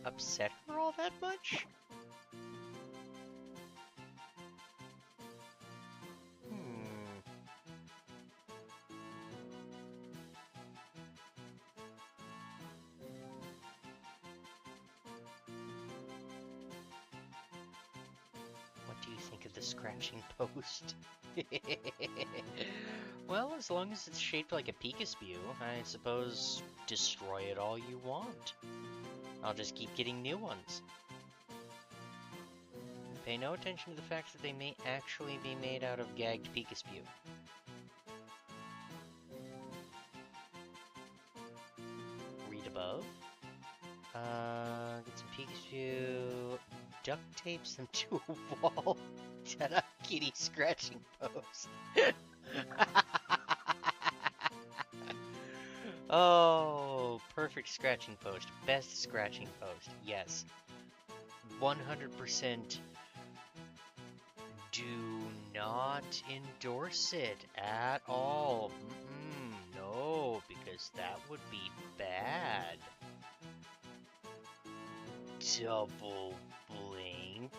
upset her all that much. What do you think of the scratching post? Well, as long as it's shaped like a Pikaspew, I suppose destroy it all you want. I'll just keep getting new ones. Pay no attention to the fact that they may actually be made out of gagged Pikaspew. Read above. Get some Pikaspew. Duct tapes them to a wall. Ta-da, kitty scratching post. Oh, perfect scratching post. Best scratching post. Yes. 100% do not endorse it at all. No, because that would be bad. Double blink.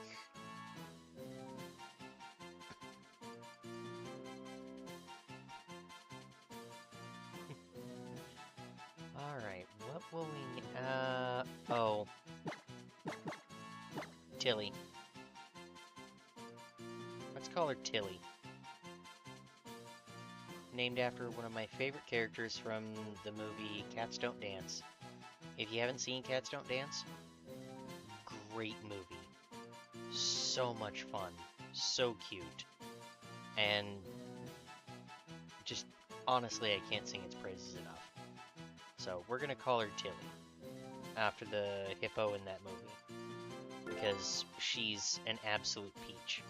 Alright, what will we... oh. Tilly. Let's call her Tilly. Named after one of my favorite characters from the movie Cats Don't Dance. If you haven't seen Cats Don't Dance, great movie. So much fun. So cute. And just, honestly, I can't sing its praises enough. So we're gonna call her Tilly, after the hippo in that movie, because she's an absolute peach.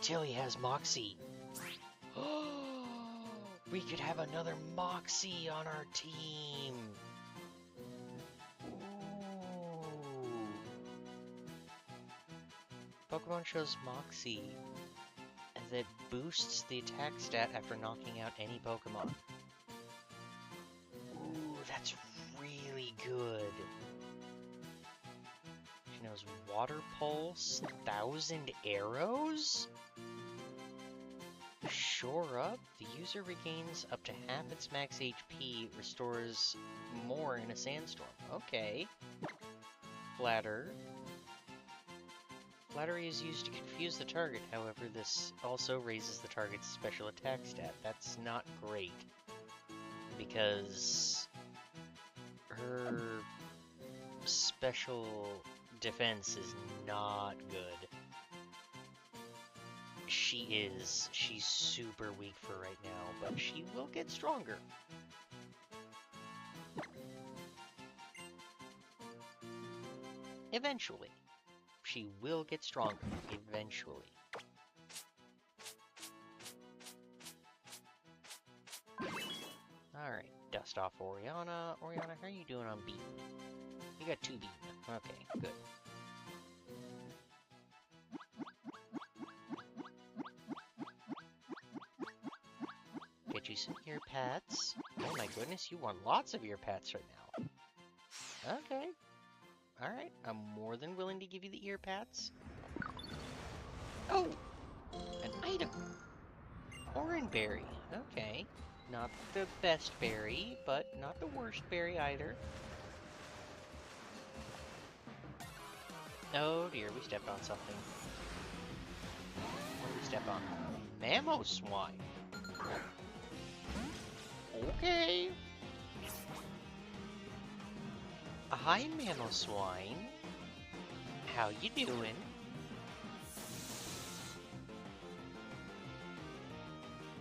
Tilly has Moxie. We could have another Moxie on our team. Ooh. Pokemon shows Moxie that boosts the attack stat after knocking out any Pokemon. Ooh, that's really good. She knows Water Pulse, 1,000 arrows? Shore Up, the user regains up to half its max HP, restores more in a sandstorm. Okay. Flatter. Flattery is used to confuse the target, however this also raises the target's special attack stat. That's not great, because her special defense is not good. She's super weak for right now, but she will get stronger. Eventually. She will get stronger, eventually. Alright, dust off Oriana. Oriana, how are you doing on beat? You got 2 beat. Okay, good. Get you some ear pads. Oh my goodness, you want lots of ear pads right now. Okay. Alright, I'm more than willing to give you the ear pads. Oh! An item! Oranberry. Okay. Not the best berry, but not the worst berry either. Oh dear, we stepped on something. What did we step on? Mamoswine. Okay. Hi, Mamoswine. How you doing?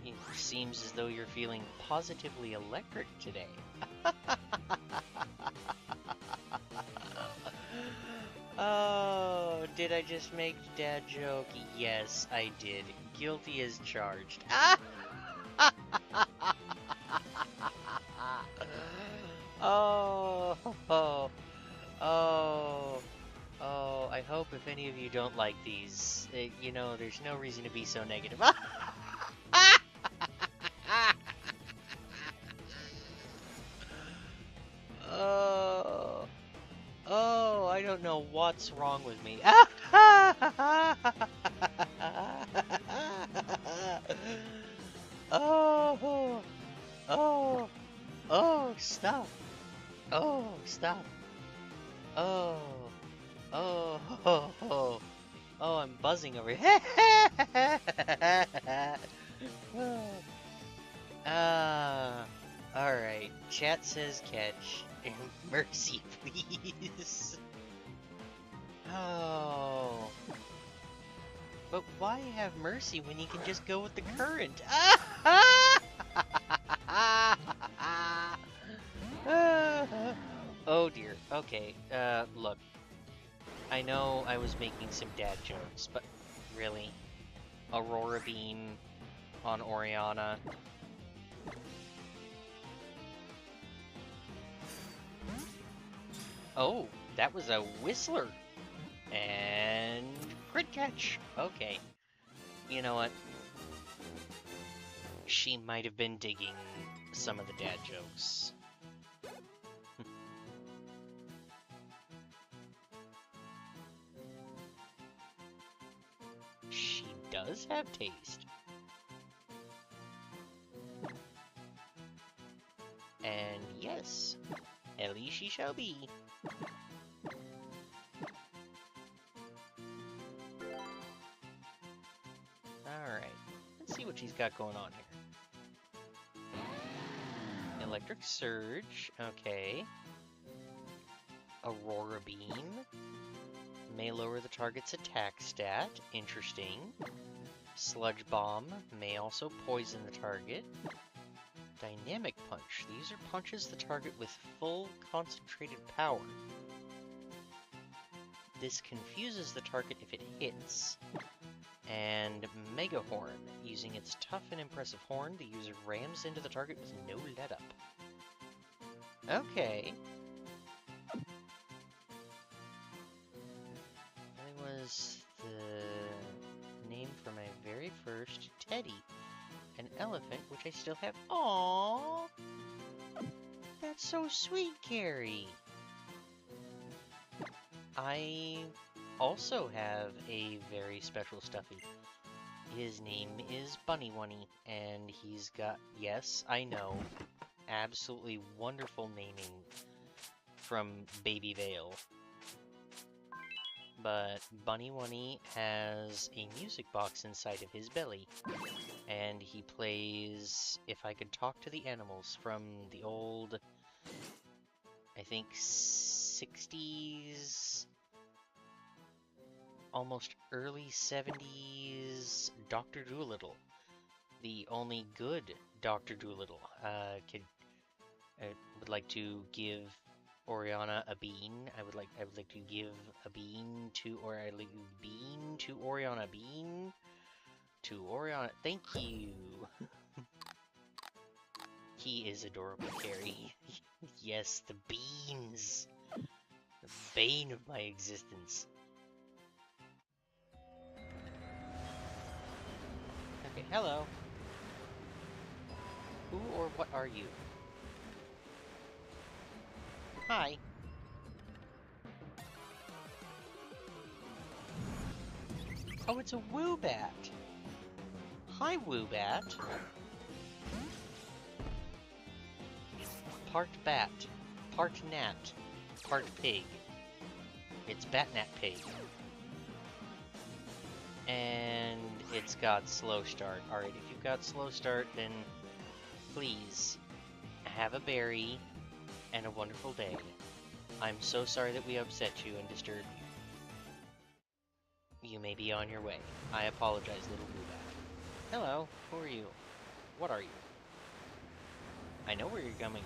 It seems as though you're feeling positively electric today. Oh, did I just make a dad joke? Yes, I did. Guilty as charged. Oh, oh, oh, oh, I hope if any of you don't like these, you know, there's no reason to be so negative. Oh, oh, I don't know what's wrong with me. Oh, oh, oh, stop. Oh, stop. Oh, oh, oh, oh, oh, I'm buzzing over here. Ah, alright. Chat says catch. Mercy, please. Oh. But why have mercy when you can just go with the current? Oh dear. Okay, look. I know I was making some dad jokes, but really? Aurora Beam on Oriana? Oh, that was a Whistler! And crit catch! Okay. You know what? She might have been digging some of the dad jokes. She does have taste. And yes, Ellie she shall be. Alright, let's see what she's got going on here. Electric Surge, okay. Aurora Beam. May lower the target's attack stat, interesting. Sludge Bomb may also poison the target. Dynamic Punch. These are punches the target with full concentrated power. This confuses the target if it hits. And Mega Horn. Using its tough and impressive horn, the user rams into the target with no let-up. Okay. That was the name for my very first Teddy. An elephant, which I still have. Aww! That's so sweet, Carrie! I also have a very special stuffy. His name is Bunny Wunny, and he's got, yes, I know, absolutely wonderful naming from Baby Vale. But Bunny Wunny has a music box inside of his belly, and he plays If I Could Talk to the Animals from the old, I think, 60s, almost early 70s Dr. Dolittle. The only good Dr. Dolittle. I would like to give Oriana a bean. I would like to give a bean to, or I'd like a bean to Oriana. Bean to Oriana. Thank you. He is adorable, Carrie. Yes, the beans. The bane of my existence. Okay, hello. Who or what are you? Hi. Oh, it's a Woobat. Hi, Woobat. Part bat, part gnat, part pig. It's Batnat Pig. And it's got slow start. Alright, if you've got slow start, then please have a berry and a wonderful day. I'm so sorry that we upset you and disturbed you. You may be on your way. I apologize, little Woobat. Hello, who are you? What are you? I know where you're coming.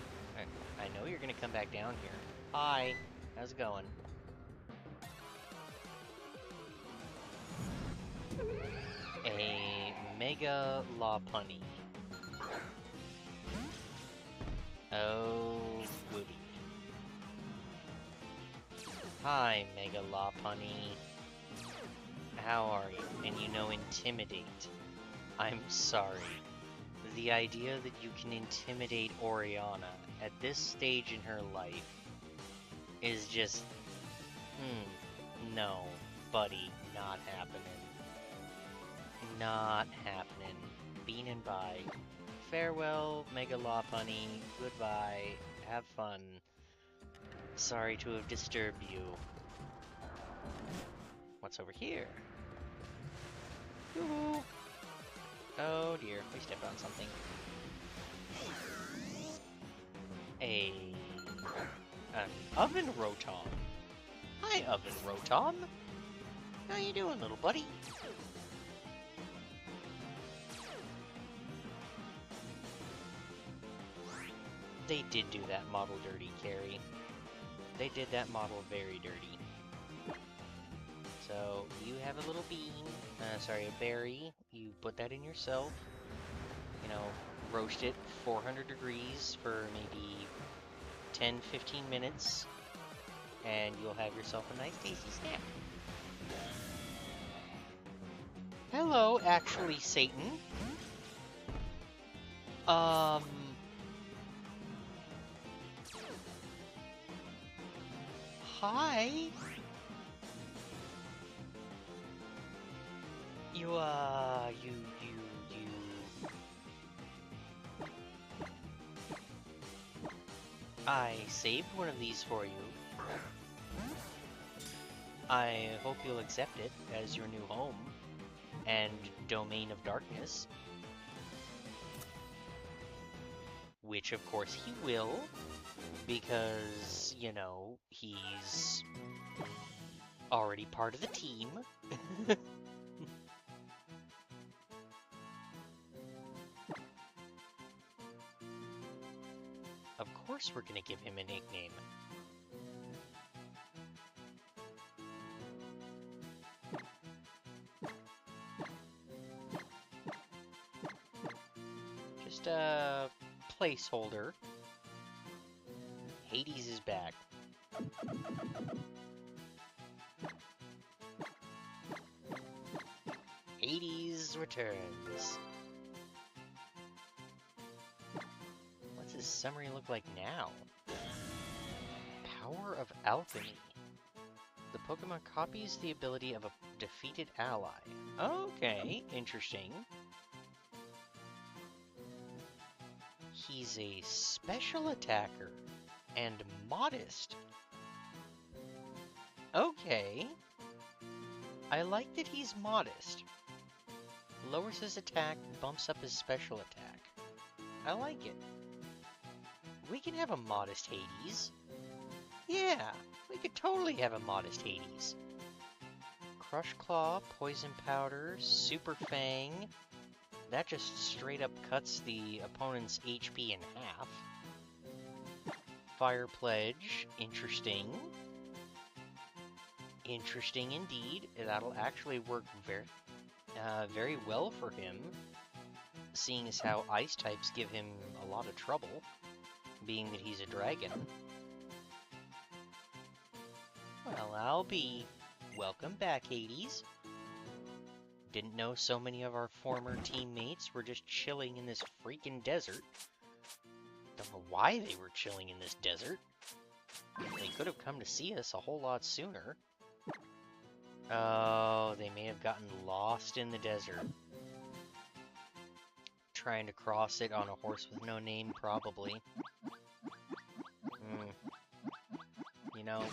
I know you're gonna come back down here. Hi, how's it going? A Mega Lopunny. Oh, Woody. Hi, Mega Lopunny. How are you? And you know Intimidate. I'm sorry. The idea that you can intimidate Oriana at this stage in her life is just... no, buddy, not happening. Not happening. Bean and bye. Farewell, Mega Lopunny. Goodbye. Have fun. Sorry to have disturbed you. What's over here? Yoo-hoo! Oh dear, we stepped on something. An oven rotom. Hi, oven rotom. How you doing, little buddy? They did do that model dirty, Carrie. They did that model very dirty. So, you have a little bean, a berry. You put that in yourself. You know, roast it 400 degrees for maybe 10-15 minutes. And you'll have yourself a nice tasty snack. Hello, actually, Satan. Hi. You. I saved one of these for you. I hope you'll accept it as your new home and domain of darkness. Which, of course, he will, because, you know, he's already part of the team. Of course we're gonna give him a nickname. Just a placeholder. Hades is back. Hades returns. What's his summary look like now? Power of Alchemy. The Pokemon copies the ability of a defeated ally. Okay, interesting. He's a special attacker and modest. Okay. I like that he's modest. Lowers his attack, bumps up his special attack. I like it. We can have a modest Hades. Yeah, we could totally have a modest Hades. Crush Claw, Poison Powder, Super Fang. That just straight up cuts the opponent's HP in half. Fire Pledge, interesting. Interesting indeed. That'll actually work very well for him, seeing as how ice types give him a lot of trouble, being that he's a dragon. Well, I'll be. Welcome back, Hades. Didn't know so many of our former teammates were just chilling in this freaking desert. Don't know why they were chilling in this desert. They could have come to see us a whole lot sooner. Oh, they may have gotten lost in the desert. Trying to cross it on a horse with no name, probably. You know,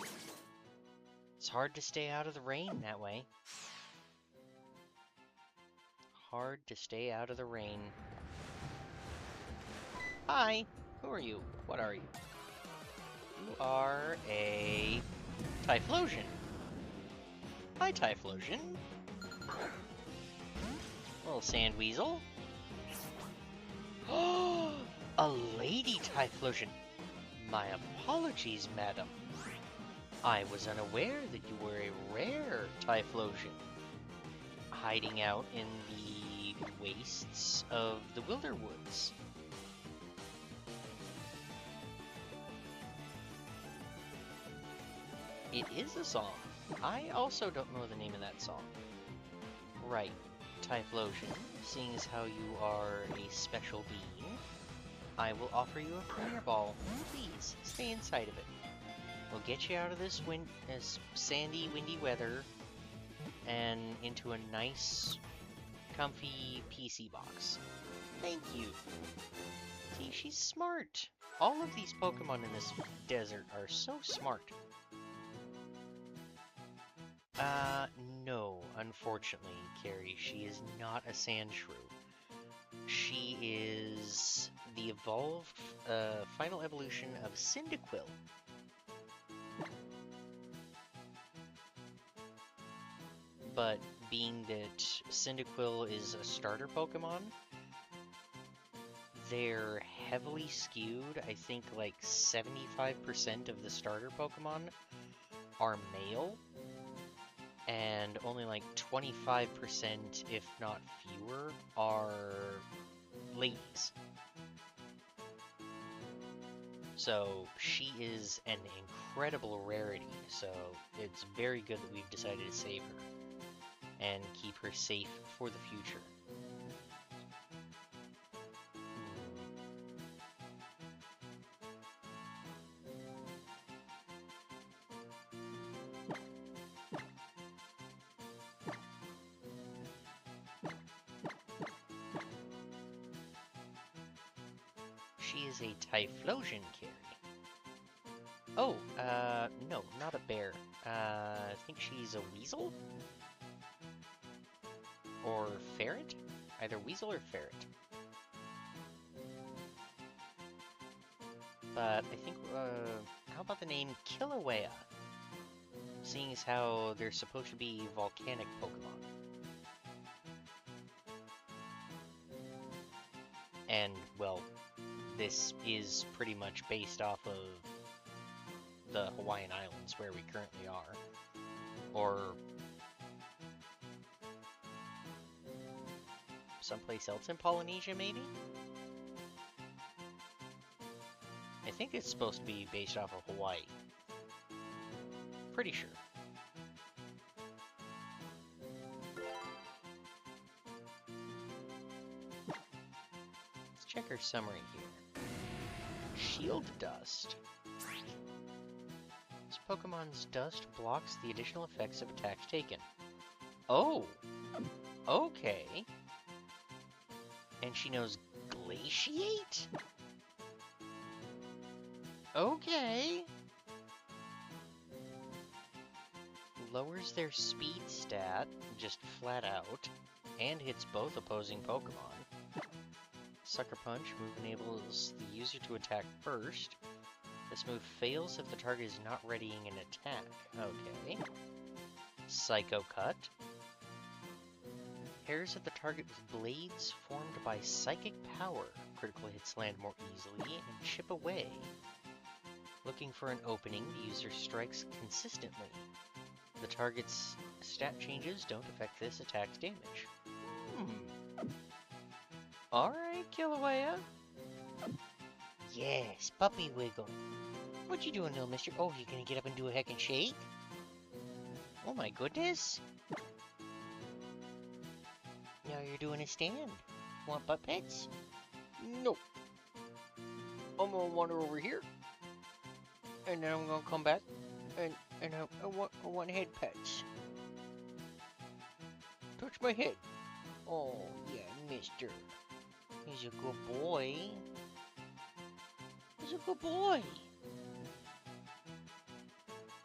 it's hard to stay out of the rain that way. Hard to stay out of the rain. Hi, who are you? What are you? You are a Typhlosion. Hi, Typhlosion. Little sand weasel. Oh, a lady Typhlosion. My apologies, madam. I was unaware that you were a rare Typhlosion, hiding out in the wastes of the Wilderwoods. It is a song. I also don't know the name of that song. Right, Typhlosion, seeing as how you are a special being, I will offer you a Premier Ball. Please, stay inside of it. We'll get you out of this sandy, windy weather and into a nice, comfy PC box. Thank you. See, she's smart. All of these Pokemon in this desert are so smart. No, unfortunately, Carrie, she is not a sand shrew. She is the evolved final evolution of Cyndaquil. But being that Cyndaquil is a starter Pokemon, they're heavily skewed. I think like 75% of the starter Pokemon are male, and only like 25%, if not fewer, are ladies. So she is an incredible rarity, so it's very good that we've decided to save her and keep her safe for the future. She is a Typhlosion carry. Oh, no, not a bear. I think she's a weasel? Or ferret? Either weasel or ferret. But I think, how about the name Kilauea? Seeing as how they're supposed to be volcanic Pokemon. And, well, this is pretty much based off of the Hawaiian Islands, where we currently are. Or someplace else in Polynesia, maybe? I think it's supposed to be based off of Hawaii. Pretty sure. Let's check our summary here. Shield Dust. This Pokemon's dust blocks the additional effects of attacks taken. Oh! Okay. And she knows Glaciate? Okay. Lowers their speed stat, just flat out, and hits both opposing Pokemon. Sucker Punch move enables the user to attack first. This move fails if the target is not readying an attack. Okay. Psycho Cut. Pairs at the target with blades formed by psychic power. Critical hits land more easily and chip away. Looking for an opening, the user strikes consistently. The target's stat changes don't affect this attack's damage. Alright, Kilauea. Yes, Puppy Wiggle. What you doing, little mister? Oh, you gonna get up and do a heckin' shake? Oh my goodness. Now you're doing a stand. Want butt pets? Nope. I'm gonna wander over here. And then I'm gonna come back. And I want head pets. Touch my head. Oh, yeah, mister. He's a good boy. He's a good boy.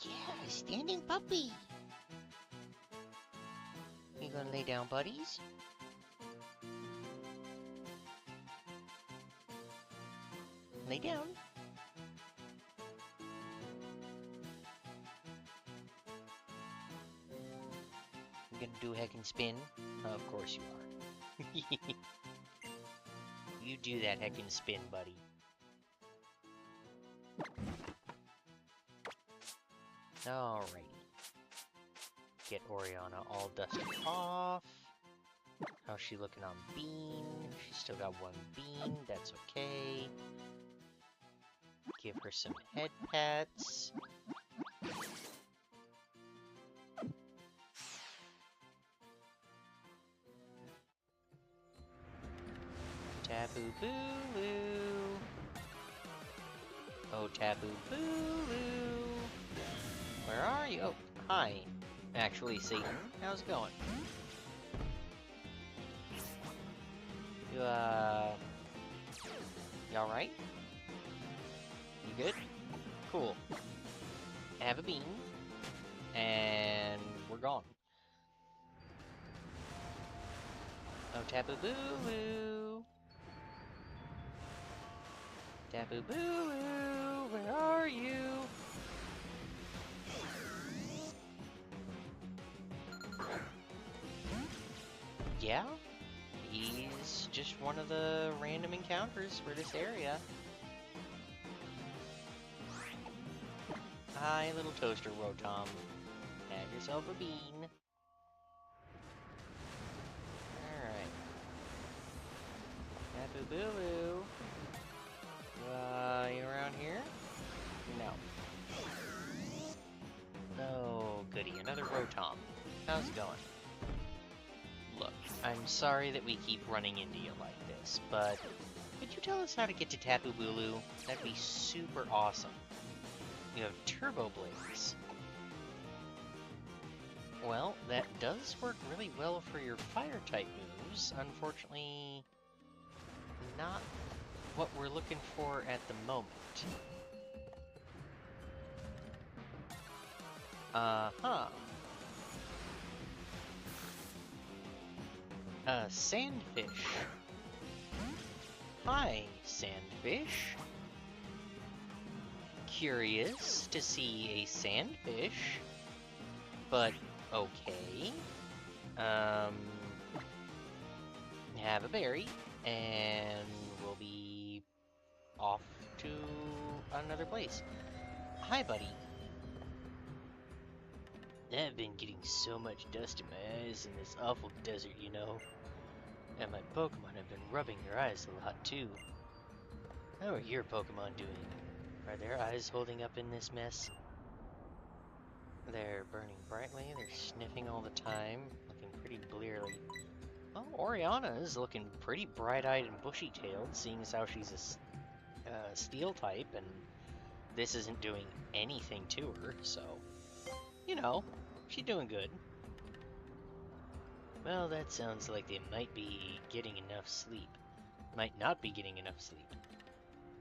Yeah, standing puppy. You gonna lay down, buddies? Lay down. You gonna do a heck and spin? Of course you are. You do that heck and spin, buddy. Alrighty. Get Oriana all dusted off. How's she looking on Bean? She's still got one Bean, that's okay. Give her some head pats. Tapu Boo-Loo. Oh, Tapu Boo-Loo. Where are you? Oh, hi. Actually, Satan. How's it going? You alright? You good? Cool. Have a bean. And we're gone. Oh, Tapu Boo-Loo. Tapu Boo, where are you? Yeah, he's just one of the random encounters for this area. Hi, little toaster Rotom. Have yourself a bean. Alright. Tapu Boo. You around here? No. Oh, goody. Another Rotom. How's it going? Look, I'm sorry that we keep running into you like this, but could you tell us how to get to Tapu Bulu? That'd be super awesome. You have Turbo Blades. Well, that does work really well for your Fire-type moves. Unfortunately, not what we're looking for at the moment. Uh-huh. Sandfish. Hi, Sandfish. Curious to see a Sandfish, but okay. Have a berry, and we'll be off to another place. Hi, buddy. I've been getting so much dust in my eyes in this awful desert, you know. And my Pokemon have been rubbing their eyes a lot, too. How are your Pokemon doing? Are their eyes holding up in this mess? They're burning brightly, they're sniffing all the time, looking pretty blearily. Well, Oriana is looking pretty bright-eyed and bushy-tailed, seeing as how she's a steel type, and this isn't doing anything to her, so, you know, she's doing good. Well, that sounds like they might be getting enough sleep. Might not be getting enough sleep.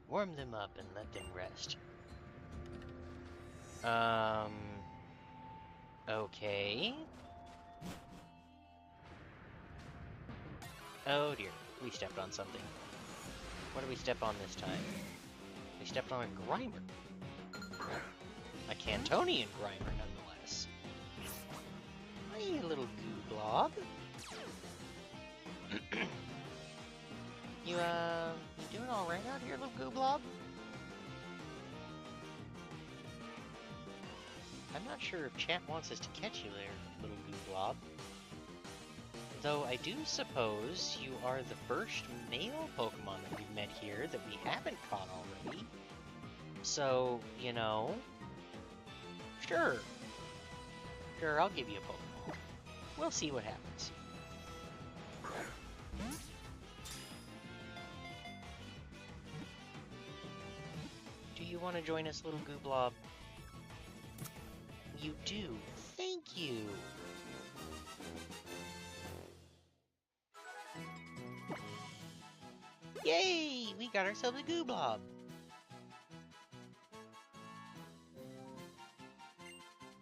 Warm them up and let them rest. Okay. Oh dear, we stepped on something. What did we step on this time? We stepped on a Grimer. A Cantonian Grimer, nonetheless. Hi, little goo blob. You doing alright out here, little goo blob? I'm not sure if chat wants us to catch you there, little goo blob. Though I do suppose you are the first male Pokemon that we've met here that we haven't caught already. So, you know... Sure. Sure, I'll give you a Pokemon. We'll see what happens. Do you want to join us, little goo blob? You do. Thank you. Yay! We got ourselves a goo blob.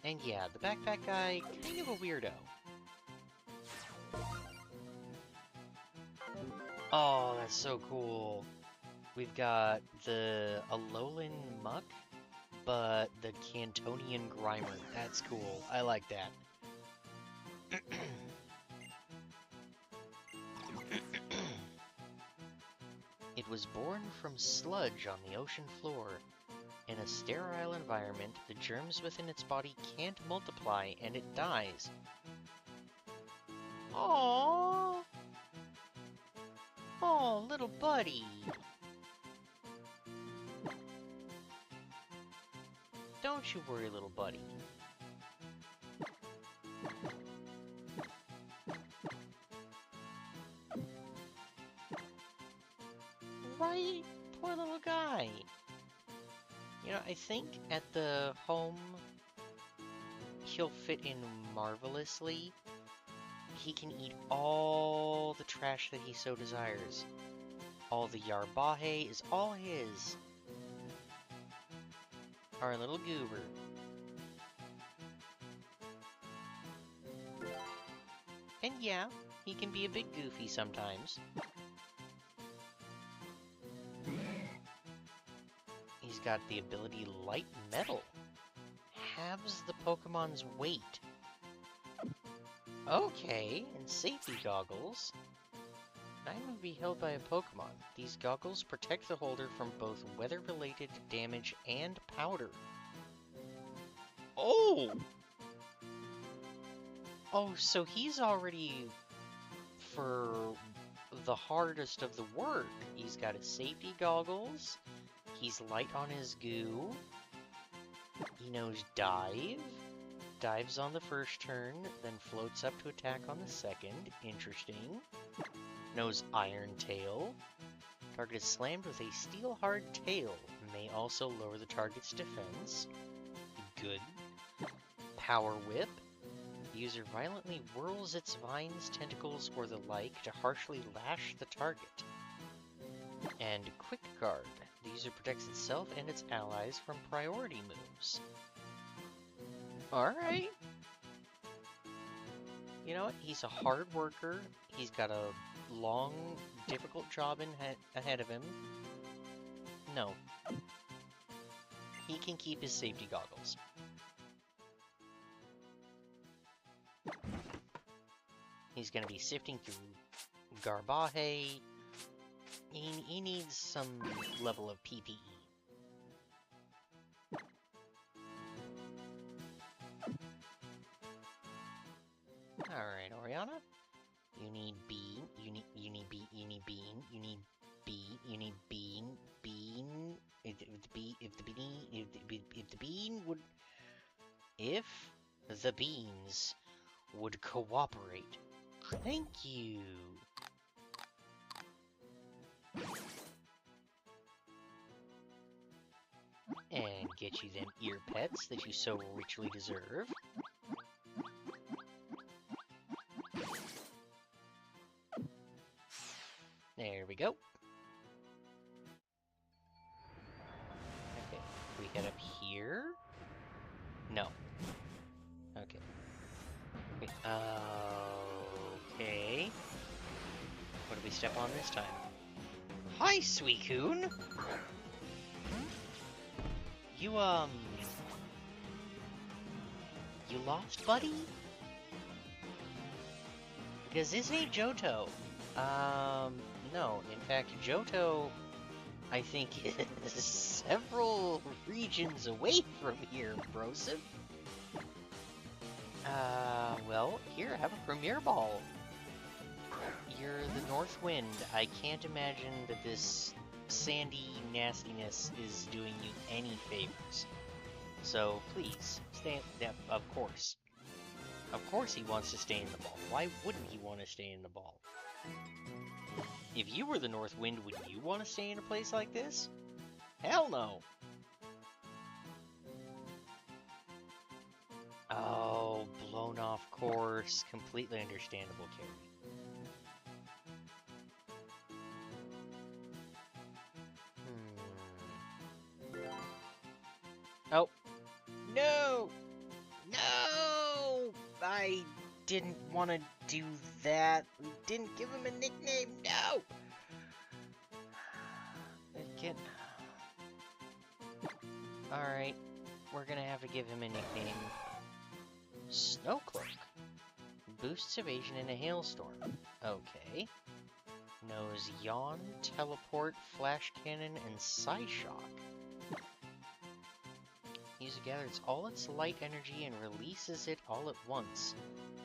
And yeah, the backpack guy, kind of a weirdo. Oh, that's so cool. We've got the Alolan Muck, but the Cantonian Grimer. That's cool. I like that. It was born from sludge on the ocean floor. In a sterile environment, the germs within its body can't multiply and it dies. Aww! Oh, little buddy! Don't you worry, little buddy. Right? Poor little guy. You know, I think at the home, he'll fit in marvelously. He can eat all the trash that he so desires. All the Yarbahe is all his. Our little goober. And yeah, he can be a bit goofy sometimes. He's got the ability Light Metal. Halves the Pokemon's weight. Okay, and safety goggles. An item would be held by a Pokemon. These goggles protect the holder from both weather-related damage and powder. Oh! Oh, so he's already for the hardest of the work. He's got his safety goggles. He's light on his goo. He knows dive. Dives on the first turn, then floats up to attack on the second. Interesting. Knows Iron Tail. Target is slammed with a steel hard tail. May also lower the target's defense. Good. Power Whip. The user violently whirls its vines, tentacles, or the like to harshly lash the target. And Quick Guard. The user protects itself and its allies from priority moves. Alright. You know what? He's a hard worker. He's got a long, difficult job ahead of him. No. He can keep his safety goggles. He's going to be sifting through Garbahe. He needs some level of PPE. Alright, Oriana. You need bean. You need bean. You need bean. You need bean. If the beans would cooperate. Thank you. And get you them ear pets that you so richly deserve. There we go. Okay, we head up here? No. Okay. Okay. What do we step on this time? Hi, Suicune! You lost, buddy? Because this ain't Johto. No. In fact, Johto, I think, is several regions away from here, Broseph. Well, here, have a Premier Ball. You're the North Wind. I can't imagine that this sandy nastiness is doing you any favors. So, please, stay. Of course. Of course he wants to stay in the ball. Why wouldn't he want to stay in the ball? If you were the North Wind, would you want to stay in a place like this? Hell no! Oh, blown off course. Completely understandable, Carrie. Oh. No! No! I didn't want to do that. We didn't give him a nickname. No! Alright. We're gonna have to give him a nickname. Snowcloak. Boosts evasion in a hailstorm. Okay. Knows Yawn, Teleport, Flash Cannon, and Psyshock. User gathers all its light energy and releases it all at once.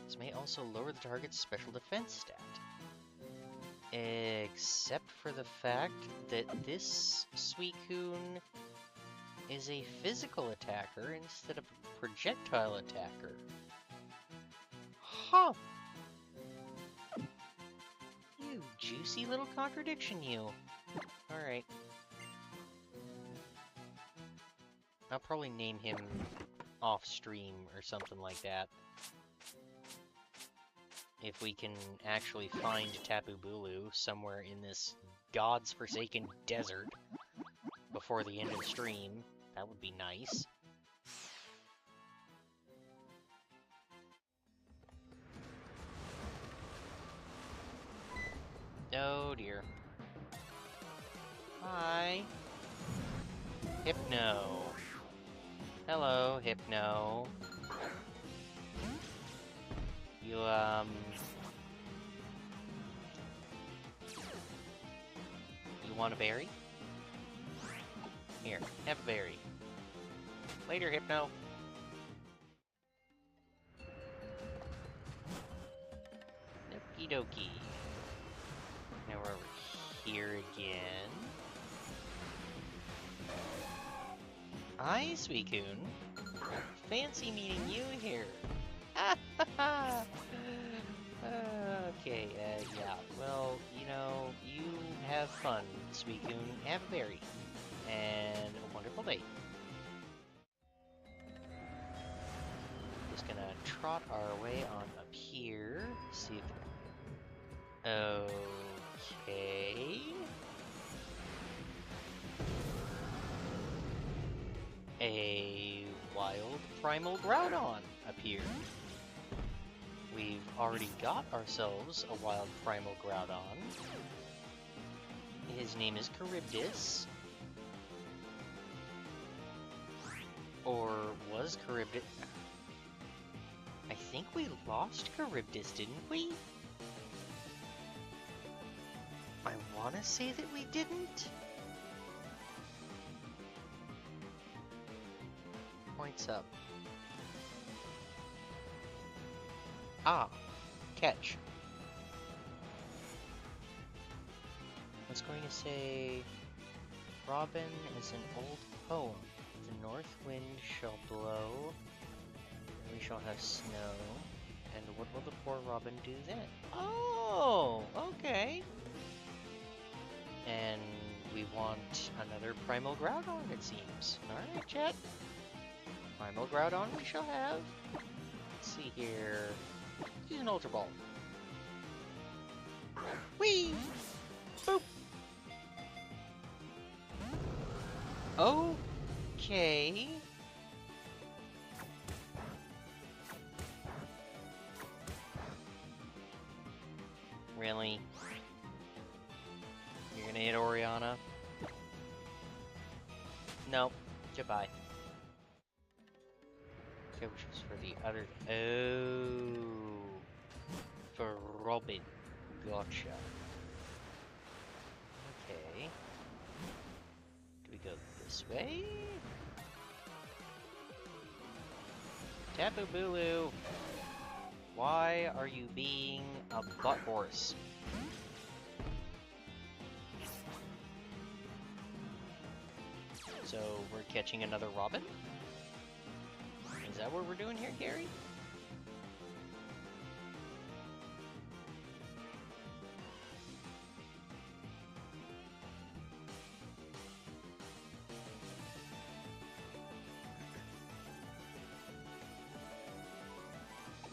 This may also lower the target's special defense stat. Except for the fact that this Suicune is a physical attacker instead of a projectile attacker. Huh! You juicy little contradiction, you. Alright. I'll probably name him off-stream or something like that. If we can actually find Tapu Bulu somewhere in this God's forsaken desert before the end of the stream, that would be nice. Oh dear. Hi. Hypno. Hello, Hypno. You, You want a berry? Here, have a berry. Later, Hypno. Okie dokie. Now we're over here again. Hi, Suicune. Fancy meeting you here. Okay, yeah. Well, you know, you have fun, Suicune. Have a berry. And a wonderful day. Just gonna trot our way on up here. See if... Okay... A wild primal Groudon appeared. We've already got ourselves a wild primal Groudon. His name is Charybdis. Or was Charybdis... I think we lost Charybdis, didn't we? I want to say that we didn't. Points up. Ah, catch. I was going to say, Robin is an old poem. The north wind shall blow, and we shall have snow. And what will the poor Robin do then? Oh, okay. And we want another Primal Groudon, it seems. Alright, chat. Primal Groudon we shall have. Let's see here. Use an Ultra Ball. Whee! Boop! Okay. Really? You're gonna hit Oriana? Nope. Goodbye. Okay, which was for the other... Oh. For Robin. Gotcha. Okay. Do we go this way? Tapu Bulu! Why are you being a butt horse? So, we're catching another Robin? Is that what we're doing here, Gary?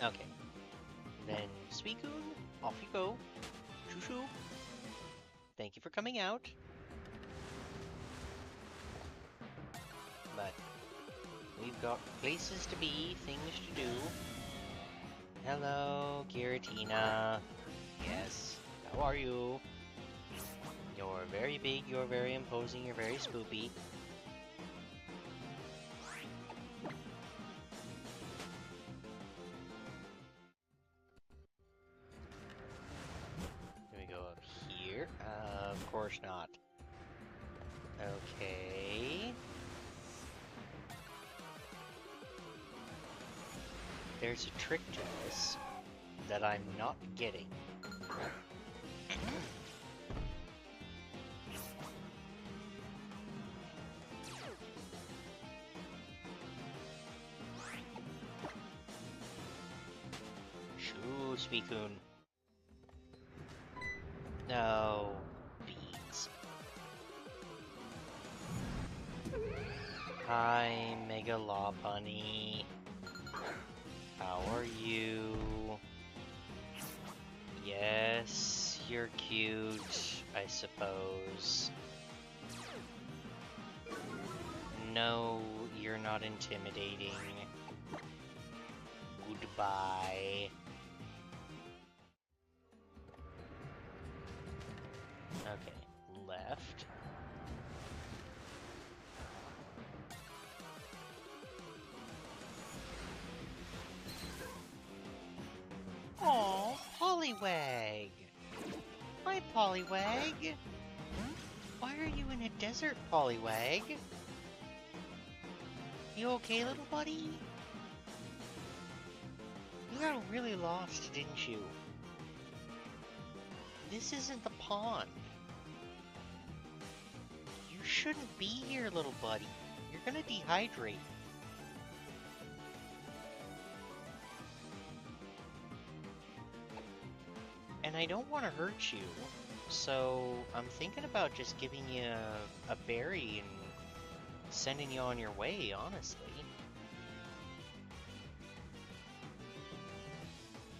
Okay. Then, Suicune, off you go. Shoo-shoo. Thank you for coming out. But we've got places to be, things to do. Hello, Giratina. Yes, how are you? You're very big, you're very imposing, you're very spoopy. Do we go up here? Of course not. Okay. There's a trick to this that I'm not getting. Shoo, Suicune. No, beans. Hi, Mega Lopunny. How are you? Yes, you're cute, I suppose. No, you're not intimidating. Goodbye. Okay, left. Poliwag! Hi, Poliwag! Why are you in a desert, Poliwag? You okay, little buddy? You got really lost, didn't you? This isn't the pond. You shouldn't be here, little buddy. You're gonna dehydrate. And I don't want to hurt you, so I'm thinking about just giving you a berry and sending you on your way, honestly.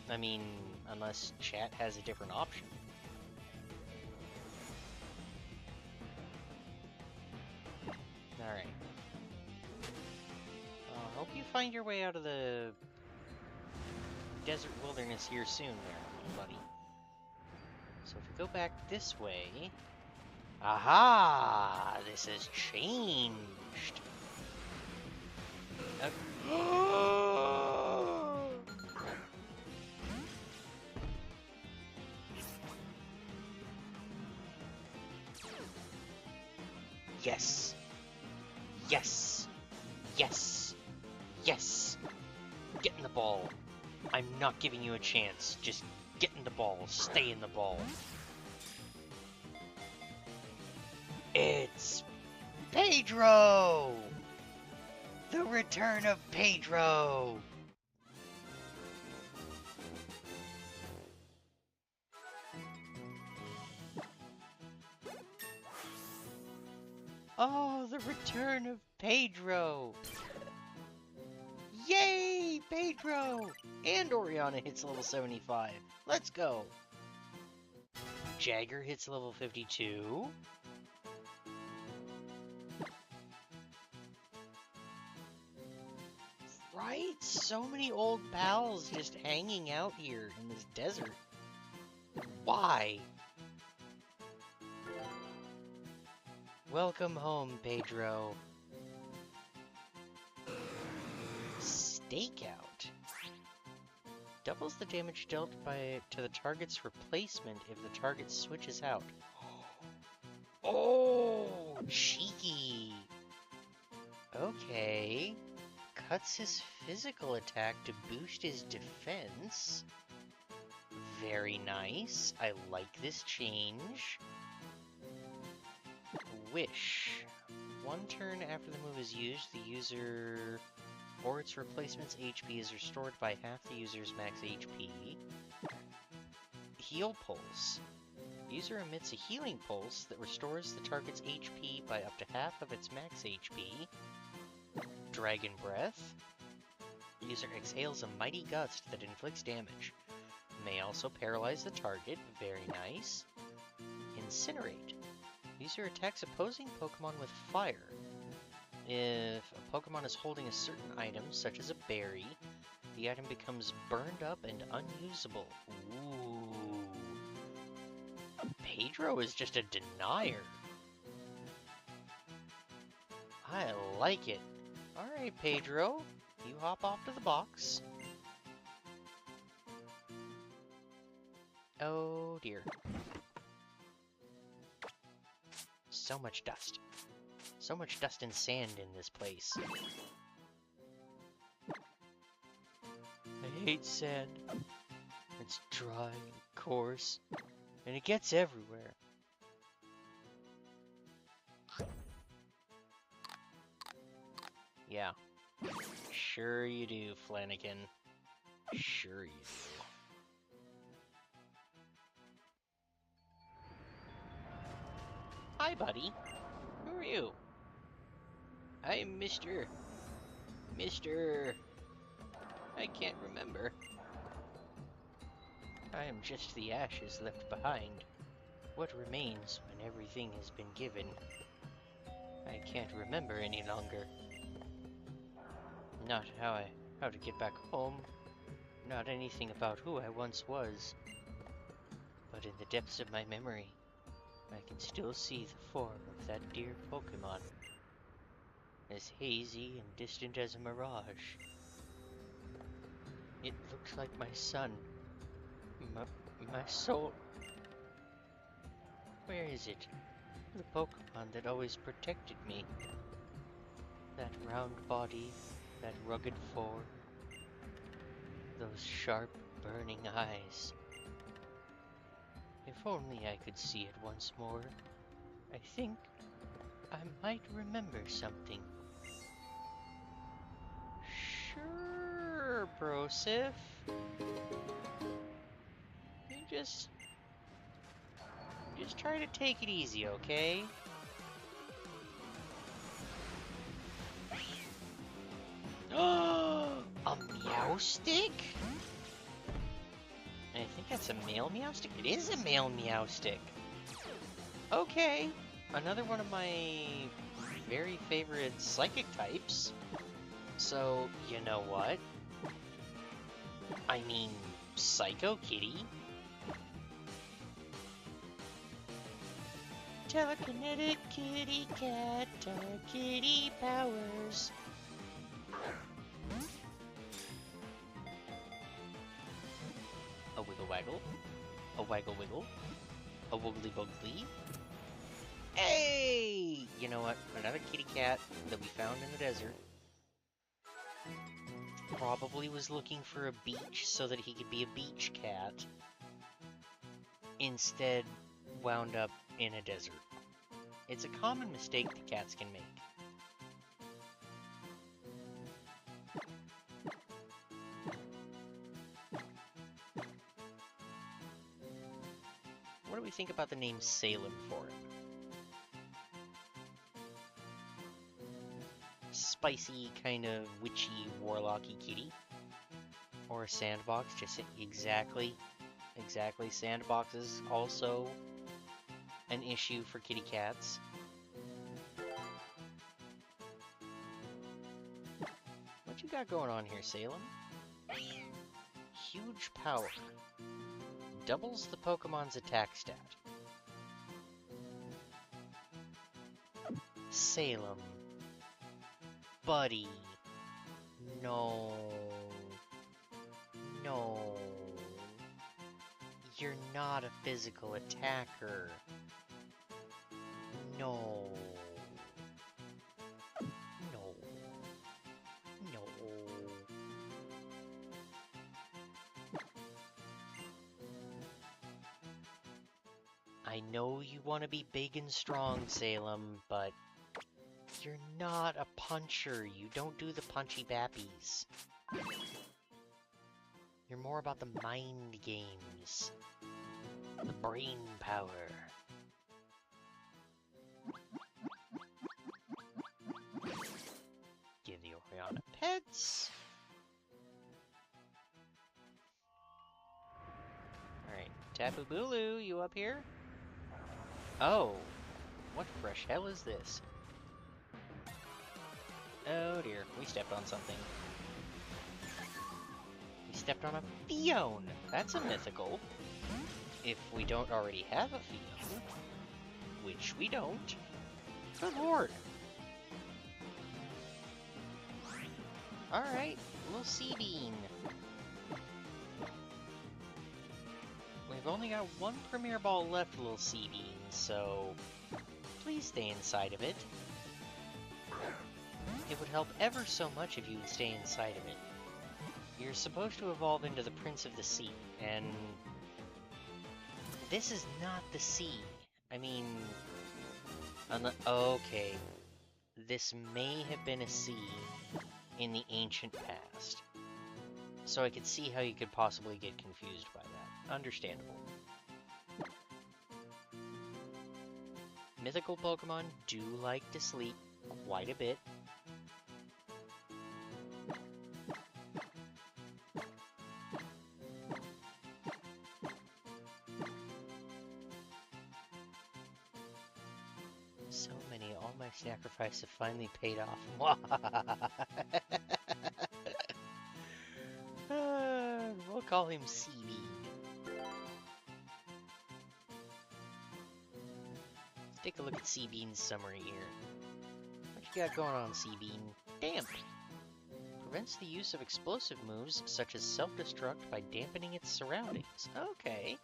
I mean, unless chat has a different option. Alright. I hope you find your way out of the desert wilderness here soon there, buddy. So if we go back this way... Aha! This has changed! Yes! Yes! Yes! Yes! Get in the ball! I'm not giving you a chance. Just get in the ball. Stay in the ball. It's Pedro! The return of Pedro! Oh, the return of Pedro! Yay, Pedro! And Oriana hits level 75. Let's go! Jagger hits level 52. Right? So many old pals just hanging out here in this desert. Why? Welcome home, Pedro. Stakeout. Doubles the damage dealt to the target's replacement if the target switches out. Oh, cheeky. Okay. Cuts his physical attack to boost his defense. Very nice. I like this change. Wish. One turn after the move is used, the user or its replacement's HP is restored by half the user's max HP. Heal Pulse. The user emits a healing pulse that restores the target's HP by up to half of its max HP. Dragon Breath. The user exhales a mighty gust that inflicts damage. May also paralyze the target. Very nice. Incinerate. The user attacks opposing Pokemon with fire. If a Pokemon is holding a certain item, such as a berry, the item becomes burned up and unusable. Ooh. Pedro is just a denier. I like it. Alright, Pedro. You hop off to the box. Oh dear. So much dust. So much dust and sand in this place. I hate sand. It's dry and coarse, and it gets everywhere. Yeah. Sure you do, Flanagan. Sure you do. Hi, buddy. Who are you? I'm Mr. I can't remember. I am just the ashes left behind. What remains when everything has been given? I can't remember any longer. Not how to get back home. Not anything about who I once was. But in the depths of my memory, I can still see the form of that dear Pokemon. As hazy and distant as a mirage. It looked like my son. My soul. Where is it? The Pokemon that always protected me. That round body, that rugged form, those sharp, burning eyes. If only I could see it once more, I think I might remember something. Sure, Brosif. You just try to take it easy, okay? A Meowstic? I think that's a male Meowstic. It is a male Meowstic. Okay, another one of my very favorite psychic types. So, you know what? I mean, Psycho Kitty? Telekinetic kitty cat, kitty powers. A wiggle waggle, a waggle wiggle, a woogly boogly. Hey! You know what? Another kitty cat that we found in the desert. Probably was looking for a beach so that he could be a beach cat. Instead, wound up in a desert. It's a common mistake that cats can make. What do we think about the name Salem for it? Spicy, kind of witchy, warlocky kitty. Or a sandbox, just exactly. Sandboxes also an issue for kitty cats. What you got going on here, Salem? Huge power. Doubles the Pokemon's attack stat. Salem. Buddy. No. No. You're not a physical attacker. No. No. No. I know you want to be big and strong, Salem, but you're not a puncher. You don't do the punchy bappies. You're more about the mind games. The brain power. Give the Oriana pets. Alright, Tapu Bulu, you up here? Oh, what fresh hell is this? Oh dear, we stepped on something. We stepped on a Fione. That's a mythical. If we don't already have a Fione, which we don't. Good lord. Alright, little sea bean. We've only got one Premier Ball left, little sea bean, so please stay inside of it. It would help ever so much if you would stay inside of it. You're supposed to evolve into the Prince of the Sea, and this is not the sea. I mean, okay, this may have been a sea in the ancient past. So I could see how you could possibly get confused by that. Understandable. Mythical Pokemon do like to sleep quite a bit. So many, all my sacrifice have finally paid off. We'll call him Seabean. Let's take a look at Seabean's summary here. What you got going on, Seabean? Damp. Prevents the use of explosive moves such as self-destruct by dampening its surroundings. Okay.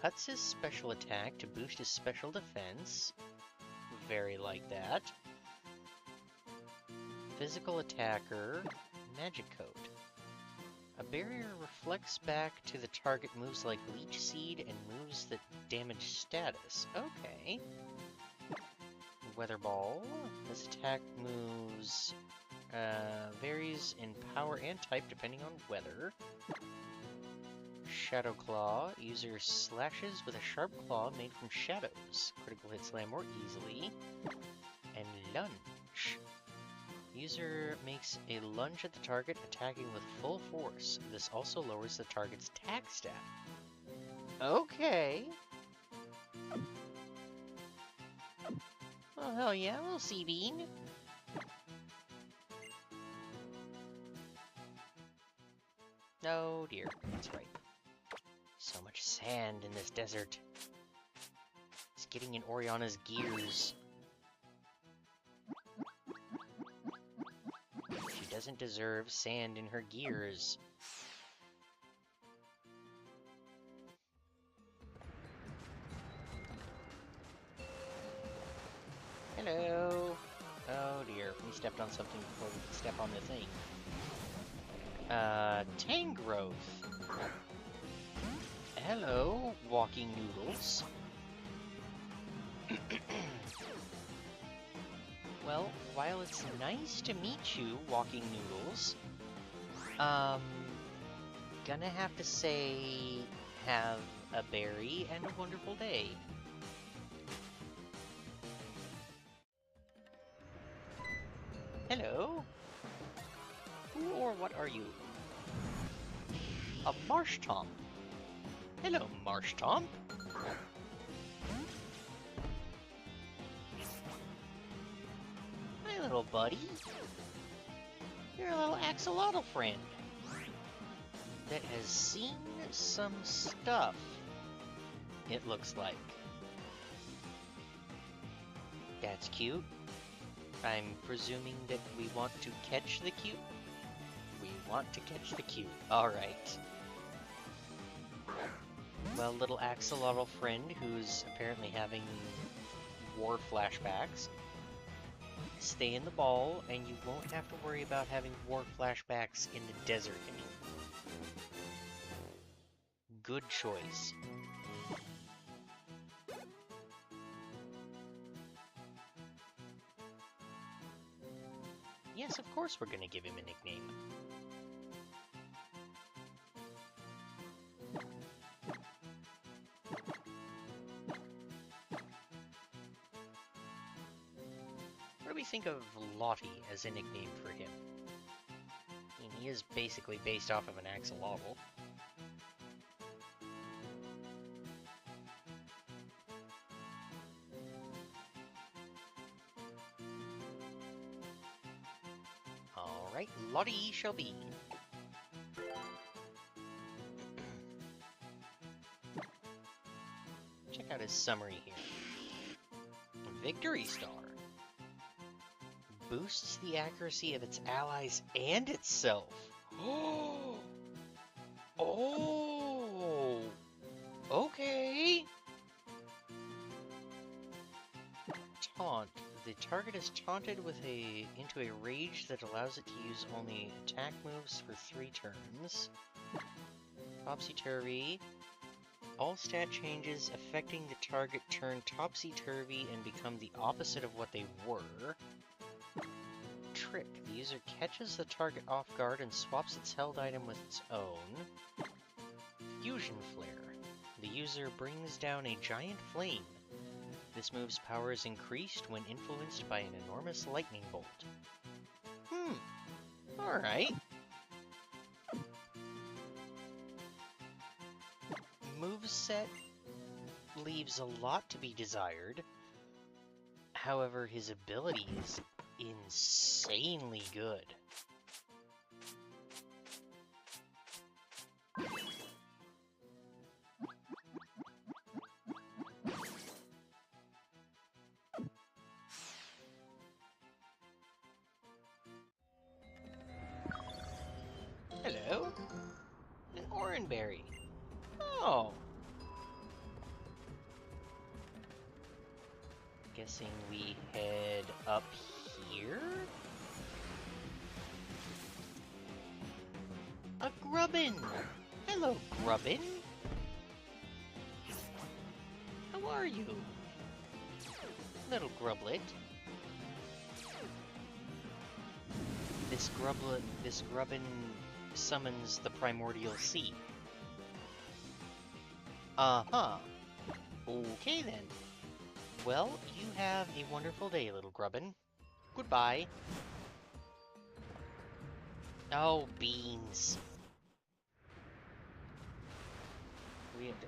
Cuts his special attack to boost his special defense. Very like that. Physical attacker, magic coat. A barrier reflects back to the target moves like Leech Seed and moves that damage status. Okay. Weather Ball. This attack moves varies in power and type depending on weather. Shadow Claw. User slashes with a sharp claw made from shadows. Critical hit slam more easily. And Lunge. User makes a lunge at the target, attacking with full force. This also lowers the target's attack stat. Okay. Oh, hell yeah, little sea bean. Oh dear, that's right. So much sand in this desert. It's getting in Oriana's gears. She doesn't deserve sand in her gears. Hello. Oh dear, we stepped on something before we could step on the thing. Tangrowth. Hello, walking noodles. Well, while it's nice to meet you, walking noodles, gonna have to say, have a berry and a wonderful day. Hello? Who or what are you? A marsh tomp. Hello, marsh tomp. Hi, little buddy. You're a little axolotl friend that has seen some stuff, it looks like. That's cute. I'm presuming that we want to catch the cute? We want to catch the cute. Alright. Well, little axolotl friend who's apparently having war flashbacks, stay in the ball and you won't have to worry about having war flashbacks in the desert anymore. Good choice. Yes, of course we're gonna give him a nickname. What do we think of Lottie as a nickname for him? I mean, he is basically based off of an axolotl. Alright, Lottie shall be. Check out his summary here. Victory Star. Boosts the accuracy of its allies and itself. Oh! Oh! Okay! Taunt. The target is taunted into a rage that allows it to use only attack moves for 3 turns. Topsy-turvy. All stat changes affecting the target turn topsy-turvy and become the opposite of what they were. Trick. The user catches the target off guard and swaps its held item with its own. Fusion Flare. The user brings down a giant flame. This move's power is increased when influenced by an enormous lightning bolt. Alright. Moveset leaves a lot to be desired. However, his ability is insanely good. Berry. Oh. Guessing we head up here? A Grubbin! Hello, Grubbin! How are you? Little Grublet. This Grubbin summons the Primordial Sea. Uh-huh. Okay then. Well, you have a wonderful day, little Grubbin. Goodbye. Oh, beans. We have to...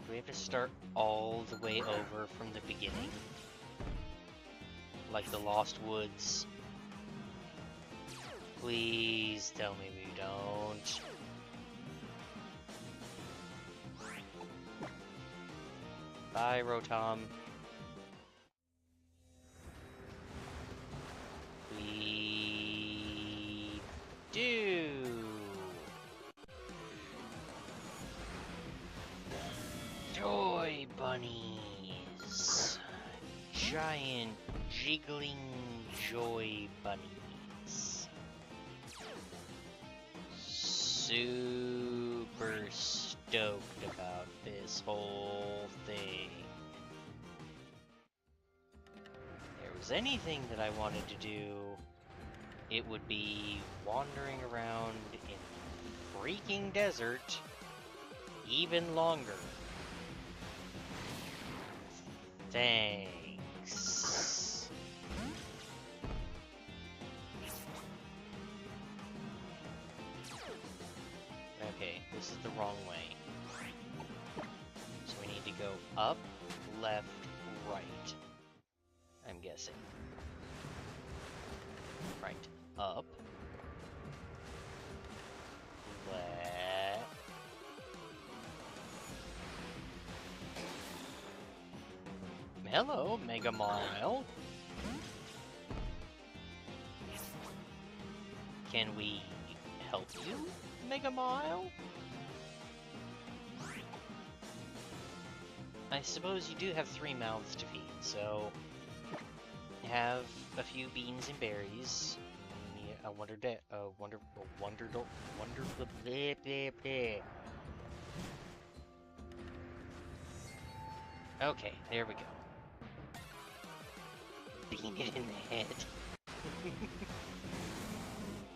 Do we have to start all the way over from the beginning? Like the Lost Woods? Please tell me we don't. Bye, Rotom. We do. Joy bunnies. Giant jiggling joy bunnies. Super stoked about this whole thing. If there was anything that I wanted to do, it would be wandering around in the freaking desert even longer. Thanks. Okay, this is the wrong way. So we need to go up, left, right. I'm guessing. Right. Up. Left. Hello, Mega Mile. Can we help you, Mega Mile? I suppose you do have 3 mouths to feed, so have a few beans and berries. A wonder. Okay, there we go. Bean it in the head.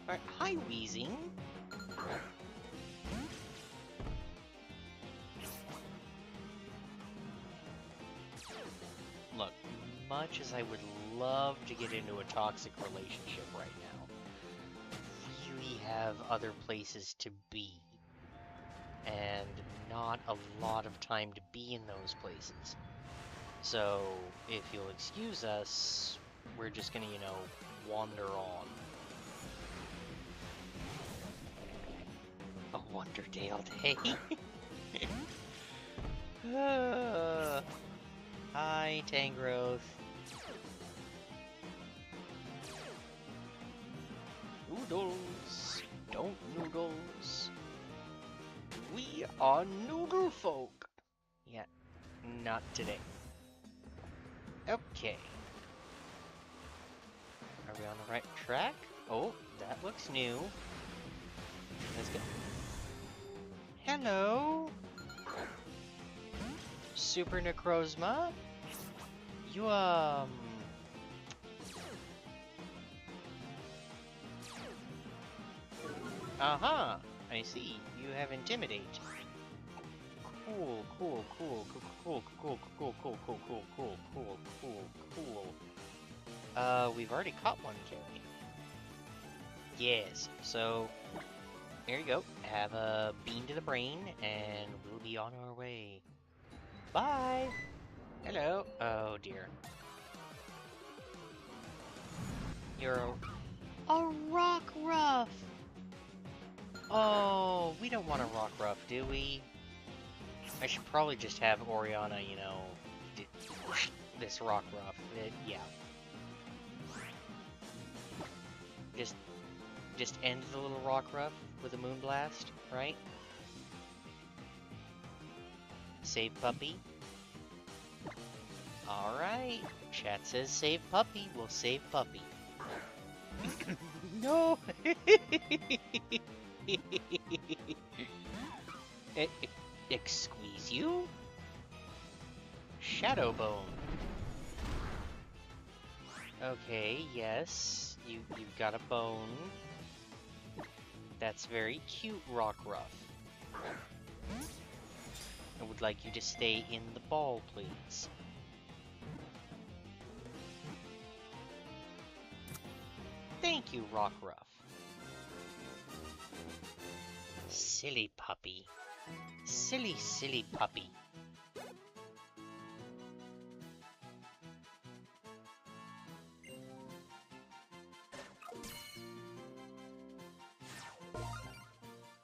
Alright, hi, Wheezing. Look, much as I would love to get into a toxic relationship right now, really have other places to be, and not a lot of time to be in those places. So, if you'll excuse us, we're just gonna, wander on. A Wonderdale day. Hi, Tangrowth. Noodles, don't noodles. We are noodle folk. Yeah, not today. Okay. Are we on the right track? Oh, that looks new. Let's go. Hello? Super Necrozma? You, Uh-huh, I see. You have Intimidate. Cool. We've already caught one, Carrie. Yes, so there you go. Have a bean to the brain, and we'll be on our way. Bye! Hello. Oh, dear. You're a rock ruff! Oh, we don't want a rock ruff, do we? I should probably just have Oriana, this rock ruff. Yeah. Just end the little rock ruff with a moonblast, right? Save puppy. Alright. Chat says save puppy. We'll save puppy. No! Squeeze you? Shadow Bone. Okay, yes. You've got a bone. That's very cute, Rockruff. I would like you to stay in the ball, please. Thank you, Rockruff. Silly puppy. Silly, silly puppy.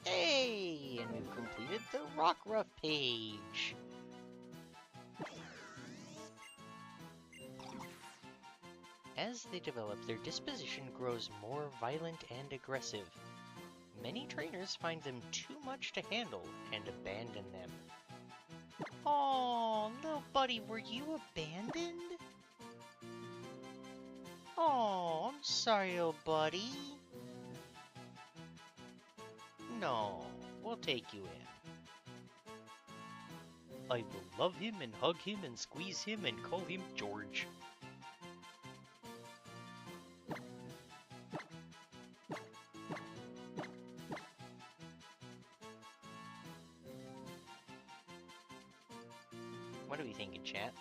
Hey! And we've completed the Rockruff page. As they develop, their disposition grows more violent and aggressive. Many trainers find them too much to handle and abandon them. Aw, little buddy, were you abandoned? Aw, I'm sorry, old buddy. No, we'll take you in. I will love him and hug him and squeeze him and call him George. What are we thinking, chat?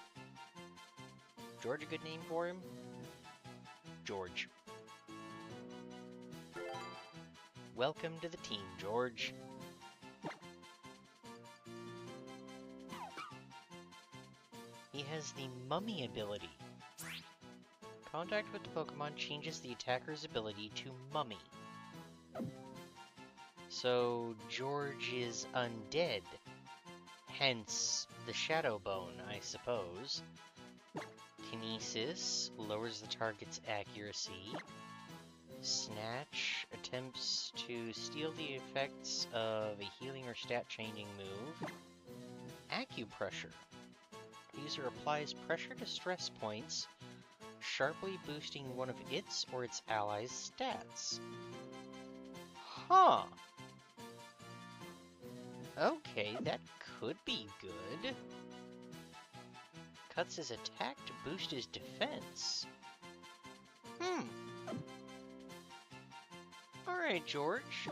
George a good name for him? George. Welcome to the team, George. He has the Mummy ability. Contact with the Pokemon changes the attacker's ability to Mummy. So, George is undead. Hence, the Shadow Bone, I suppose. Kinesis lowers the target's accuracy. Snatch attempts to steal the effects of a healing or stat-changing move. Acupressure. User applies pressure to stress points, sharply boosting one of its or its allies' stats. Huh. Okay, that could be good. Cuts his attack to boost his defense. Alright, George.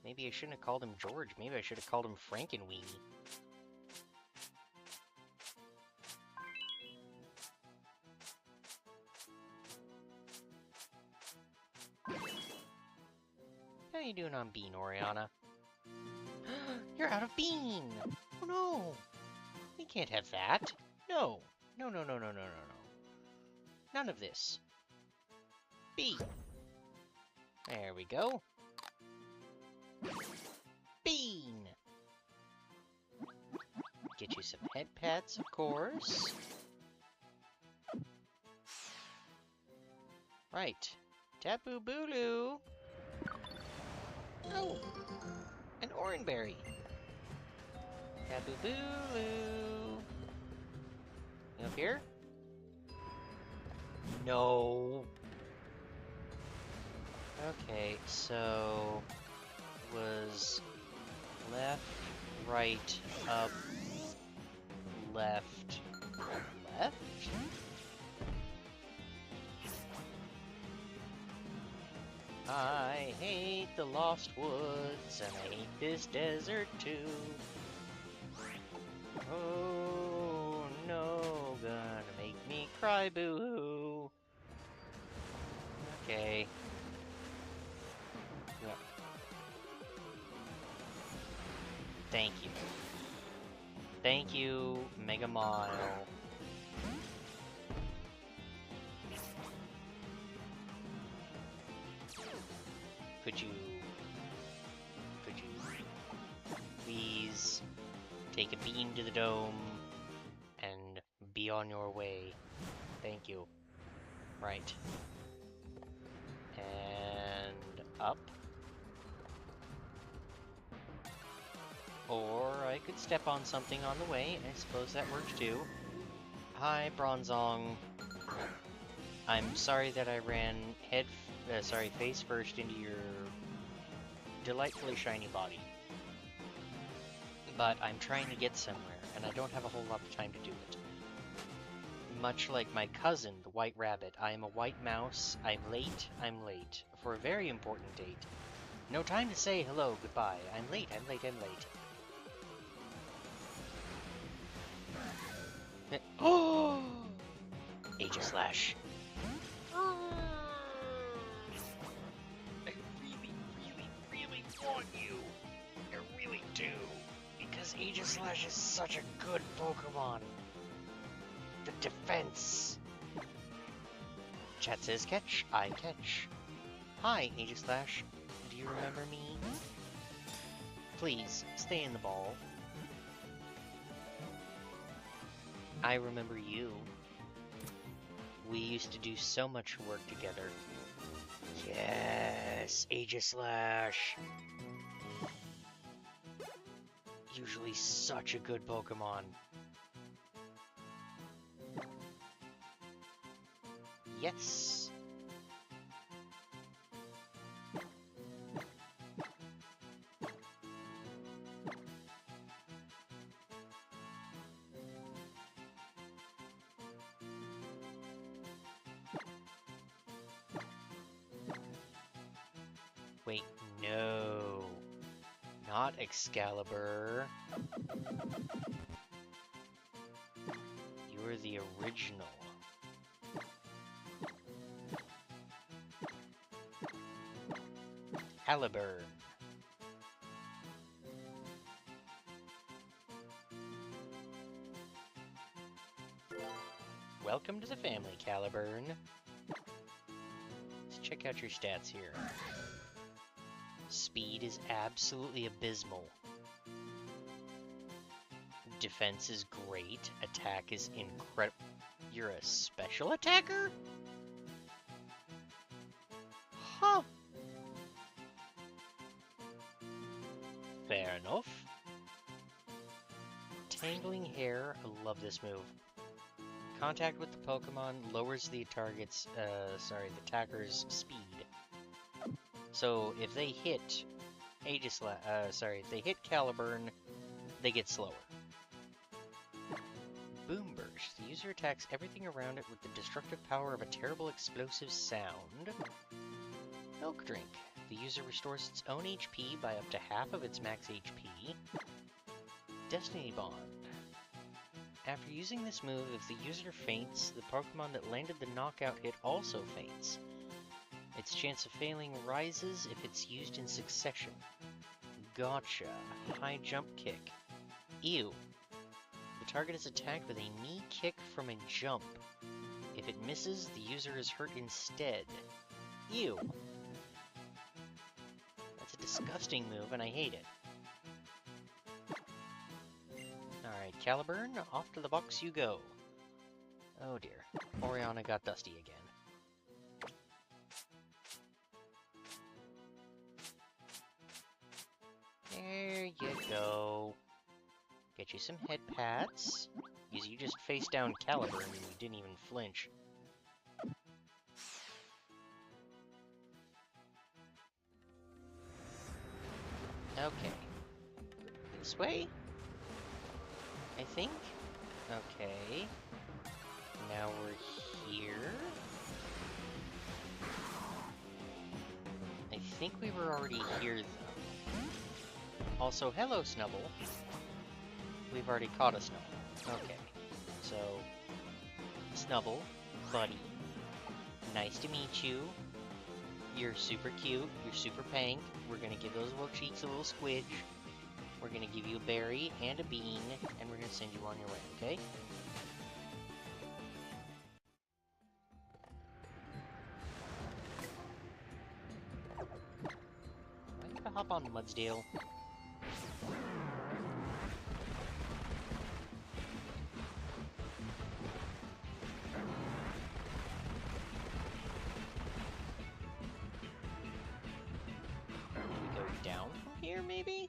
Maybe I shouldn't have called him George. Maybe I should have called him Frankenweenie. How you doing on Bean, Oriana? You're out of Bean! Oh no! We can't have that. No. No, no, no, no, no, no, no. None of this. B. There we go. Bean! Get you some head pats, of course. Right. Tapu Bulu. Oh! An Oranberry. Tapu Bulu. You up here? No. Okay, so was left, right, up, left, left? I hate the Lost Woods, and I hate this desert too. Oh no, gonna make me cry boo-hoo. Okay. Yeah. Thank you. Thank you, Mega Mile. Could you please take a beam to the dome and be on your way. Thank you. Right. And up. Or I could step on something on the way. I suppose that works too. Hi, Bronzong. I'm sorry that I ran face first into your delightfully shiny body. But I'm trying to get somewhere, and I don't have a whole lot of time to do it. Much like my cousin, the White Rabbit, I am a white mouse. I'm late. For a very important date. No time to say hello, goodbye. I'm late. Oh! Aegislash. I really want you. I really do. Because Aegislash is such a good Pokemon. The defense. Chat says catch, I catch. Hi, Aegislash. Do you remember me? Please, stay in the ball. I remember you. We used to do so much work together. Yes, Aegislash. Usually such a good Pokemon. Yes. Wait, no. Not Excalibur. You're the original. Caliburn. Welcome to the family, Caliburn. Let's check out your stats here. Speed is absolutely abysmal. Defense is great. Attack is incredible. You're a special attacker? Huh. Fair enough. Tangling Hair, I love this move. Contact with the Pokemon lowers the the attacker's speed. So if they hit if they hit Caliburn, they get slower. Boom Burst. The user attacks everything around it with the destructive power of a terrible explosive sound. Milk Drink. The user restores its own HP by up to half of its max HP. Destiny Bond. After using this move, if the user faints, the Pokemon that landed the knockout hit also faints. Its chance of failing rises if it's used in succession. Gotcha. High Jump Kick. Ew. The target is attacked with a knee kick from a jump. If it misses, the user is hurt instead. Ew. That's a disgusting move, and I hate it. Alright, Caliburn, off to the box you go. Oh dear. Oriana got dusty again. There you go. Get you some head pats. Because you just faced down Caliburn and you didn't even flinch. Okay. This way? I think? Okay. Now we're here. I think we were already here, though. Also, hello, Snubble. We've already caught a Snubble. Okay. So, Snubble, buddy. Nice to meet you. You're super cute. You're super pank. We're gonna give those little cheeks a little squidge. We're gonna give you a berry and a bean, and we're gonna send you on your way, okay? I'm gonna hop on Mudsdale. here, maybe?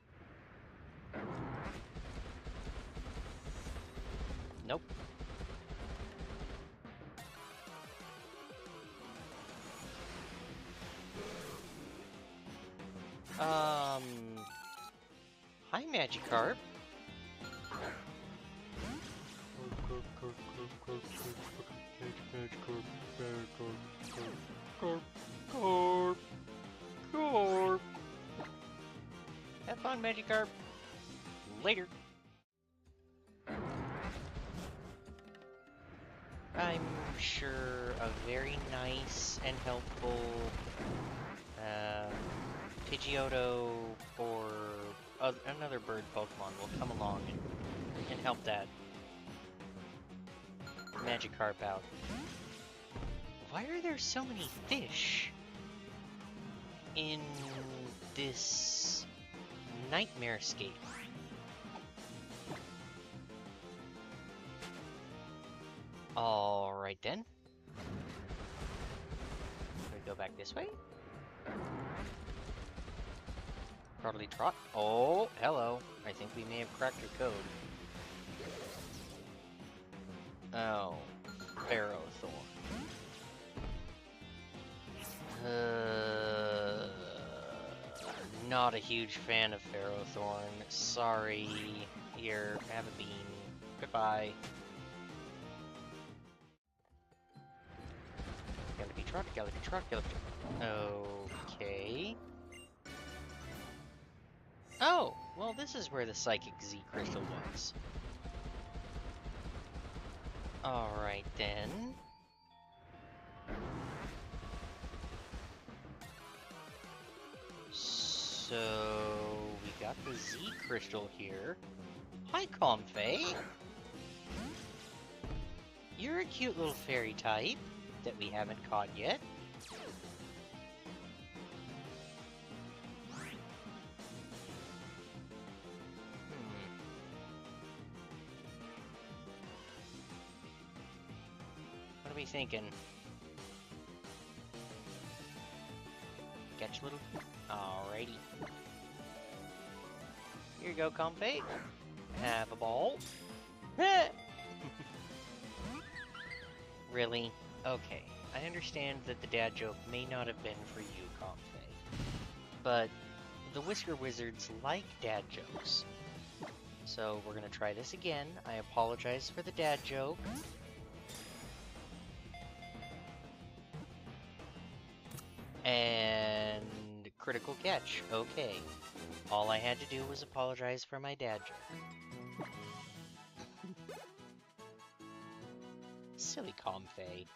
Nope. Hi, Magikarp. Have fun, Magikarp. Later. I'm sure a very nice and helpful Pidgeotto or another bird Pokemon will come along and help that Magikarp out. Why are there so many fish in this nightmare-scape? Alright then. We go back this way. Probably trot. Oh, hello. I think we may have cracked your code. Oh, Ferrothorn. Not a huge fan of Ferrothorn. Sorry. Here, have a bean. Goodbye. Gallopy trot, gallopy trot, gallopy trot. Okay. Oh, well, this is where the Psychic Z Crystal was. Alright then. So, we got the Z Crystal here. Hi, Comfey. You're a cute little fairy type that we haven't caught yet. What are we thinking? Catch a little... Alrighty. Here you go, Comfey. Have a ball. Really? Okay. I understand that the dad joke may not have been for you, Comfey. But the Whisker Wizards like dad jokes. So we're gonna try this again. I apologize for the dad joke. And critical catch. Okay. All I had to do was apologize for my dad joke. Silly Comfey.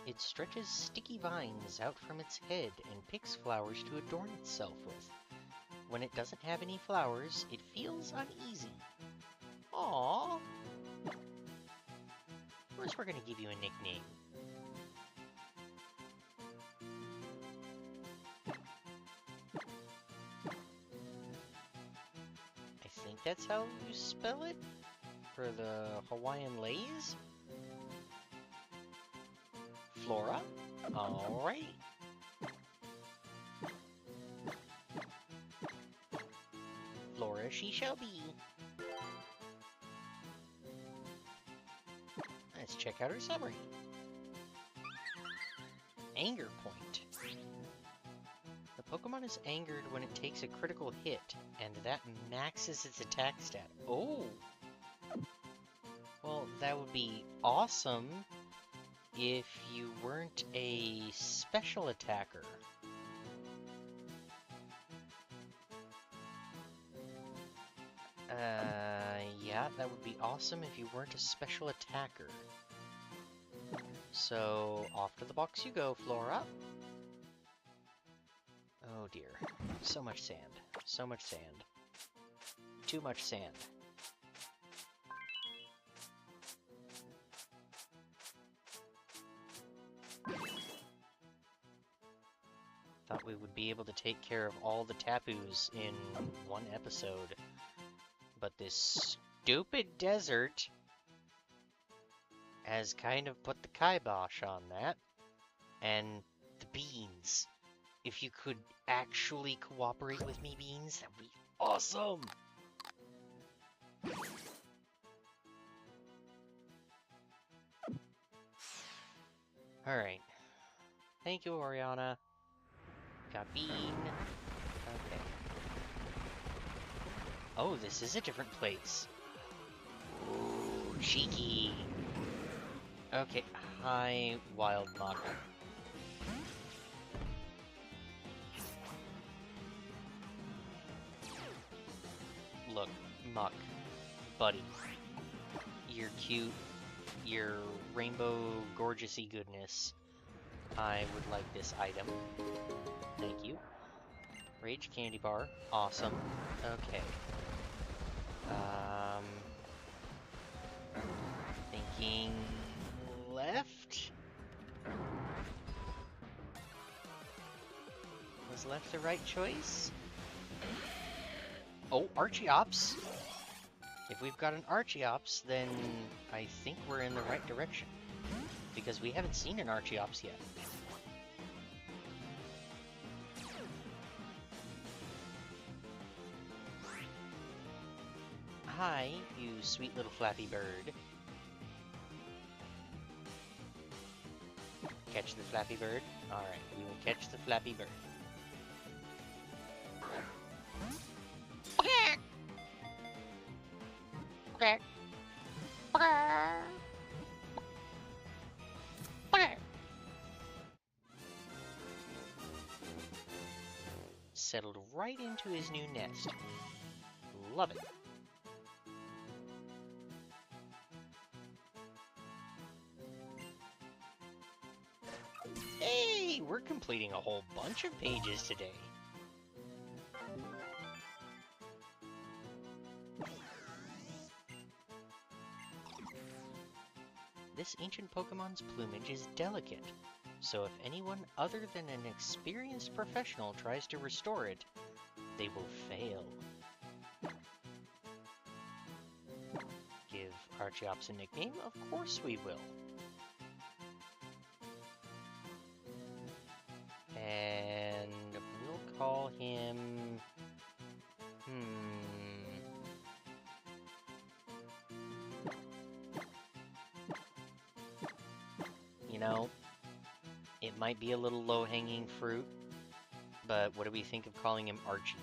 It stretches sticky vines out from its head and picks flowers to adorn itself with. When it doesn't have any flowers, it feels uneasy. Aww. Of course we're gonna give you a nickname. I think that's how you spell it? For the Hawaiian Lays? Flora? Alright. Flora she shall be. Let's check out her summary. Anger point. The Pokemon is angered when it takes a critical hit, and that maxes its attack stat. Oh! Well, that would be awesome if you weren't a special attacker. Yeah, that would be awesome if you weren't a special attacker. So, off to the box you go, Flora. Oh dear. So much sand. So much sand. Too much sand. Thought we would be able to take care of all the Tapus in one episode. But this stupid desert has kind of put the kibosh on that. And the beans. If you could actually cooperate with me, Beans, that would be awesome! Alright. Thank you, Oriana. Got Bean. Okay. Oh, this is a different place. Ooh, cheeky. Okay, hi, Wild Muck. Look, Muck, buddy, you're cute, you're rainbow gorgeousy goodness. I would like this item. Thank you. Rage candy bar, awesome. Okay. Thinking left? Was left the right choice? Oh, Archeops! If we've got an Archeops, then I think we're in the right direction. Because we haven't seen an Archeops yet. Hi, you sweet little flappy bird. Catch the flappy bird? Alright, we will catch the flappy bird. Settled right into his new nest. Love it. Hey, we're completing a whole bunch of pages today. This ancient Pokemon's plumage is delicate, so if anyone other than an experienced professional tries to restore it, they will fail. Give Archeops a nickname? Of course we will. And we'll call him... You know, it might be a little low-hanging fruit, but what do we think of calling him Archie?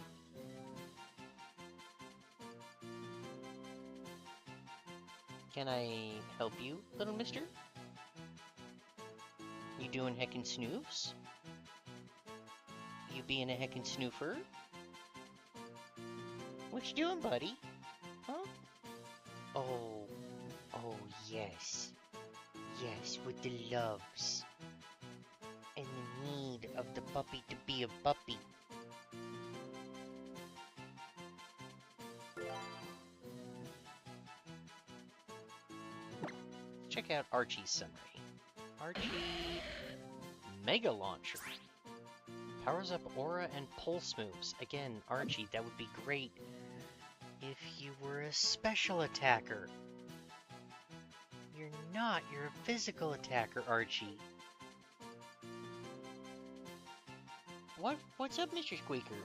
Can I help you, little mister? You doing heckin' snoofs? You being a heckin' snoofer? What you doing, buddy? Huh? Oh, yes. Yes, with the loves. And the need of the puppy to be a puppy. Check out Archie's summary. Archie... Mega Launcher. Powers up Aura and Pulse moves. Again, Archie, that would be great if you were a special attacker. You're not. You're a physical attacker, Archie. What's up, Mr. Squeaker?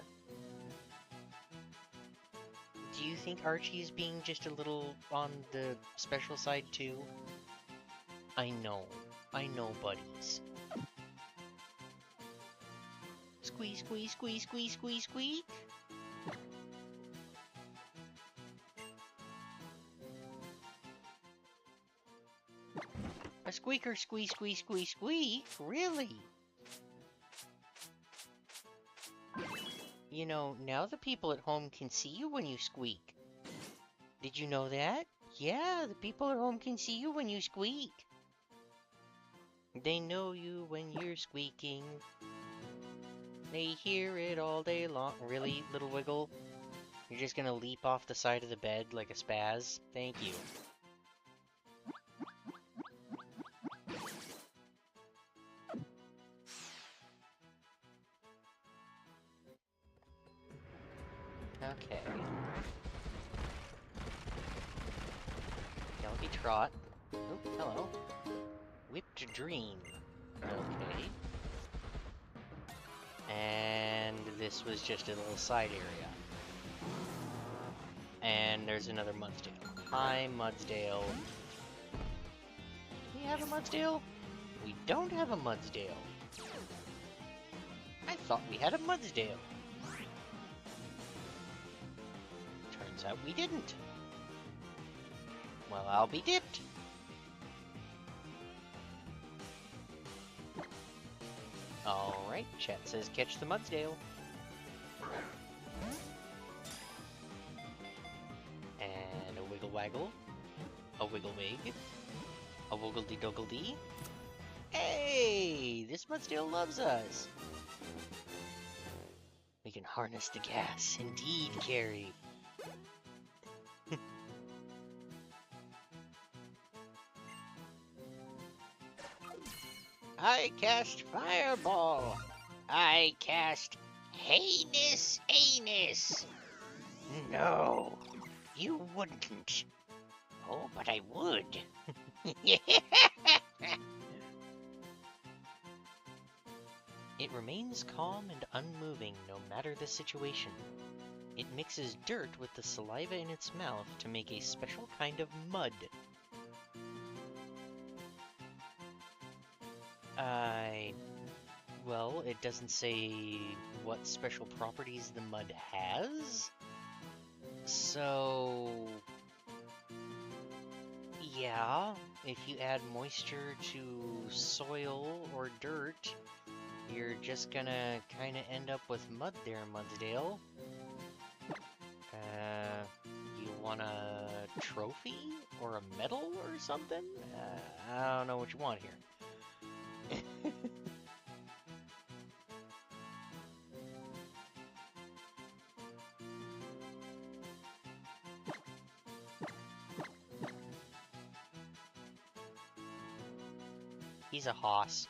Do you think Archie is being just a little on the special side too? I know, buddies. Squeeze, squeeze, squeeze, squeeze, squeeze, squeeze. A squeaker, squeeze, squeeze, squeeze, squeak? Really? You know, now the people at home can see you when you squeak. Did you know that? Yeah, the people at home can see you when you squeak. They know you when you're squeaking. They hear it all day long. Really, Little Wiggle? You're just gonna leap off the side of the bed like a spaz? Thank you. Okay. Hey, Trot. Oh, hello. Whipped Dream. Okay. And this was just a little side area. And there's another Mudsdale. Hi, Mudsdale. Do we have a Mudsdale? We don't have a Mudsdale. I thought we had a Mudsdale. Turns out we didn't. Well, I'll be dipped. Alright, chat says catch the Mudsdale. And a Wiggle Waggle. A Wiggle Wig. A Woggledy Doggledy. Hey! This Mudsdale loves us! We can harness the gas. Indeed, Carrie. I cast Fireball. I cast Heinous Anus. No, you wouldn't. Oh, but I would. It remains calm and unmoving no matter the situation. It mixes dirt with the saliva in its mouth to make a special kind of mud. Well, it doesn't say what special properties the mud has. So, yeah, if you add moisture to soil or dirt, you're just gonna kind of end up with mud there, Mudsdale. You want a trophy or a medal or something? I don't know what you want here. He's a hoss.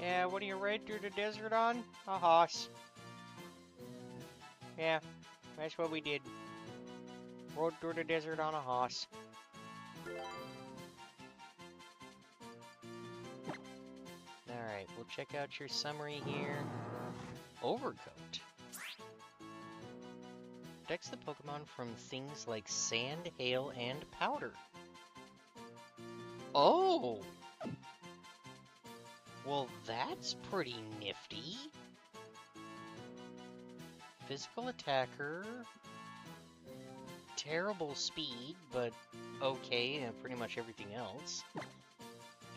Yeah, what do you ride through the desert on? A hoss. Yeah, that's what we did. Rode through the desert on a hoss. Alright, we'll check out your summary here. Overcoat. Protects the Pokemon from things like sand, hail, and powder. Oh! Well, that's pretty nifty. Physical attacker. Terrible speed, but okay, and pretty much everything else.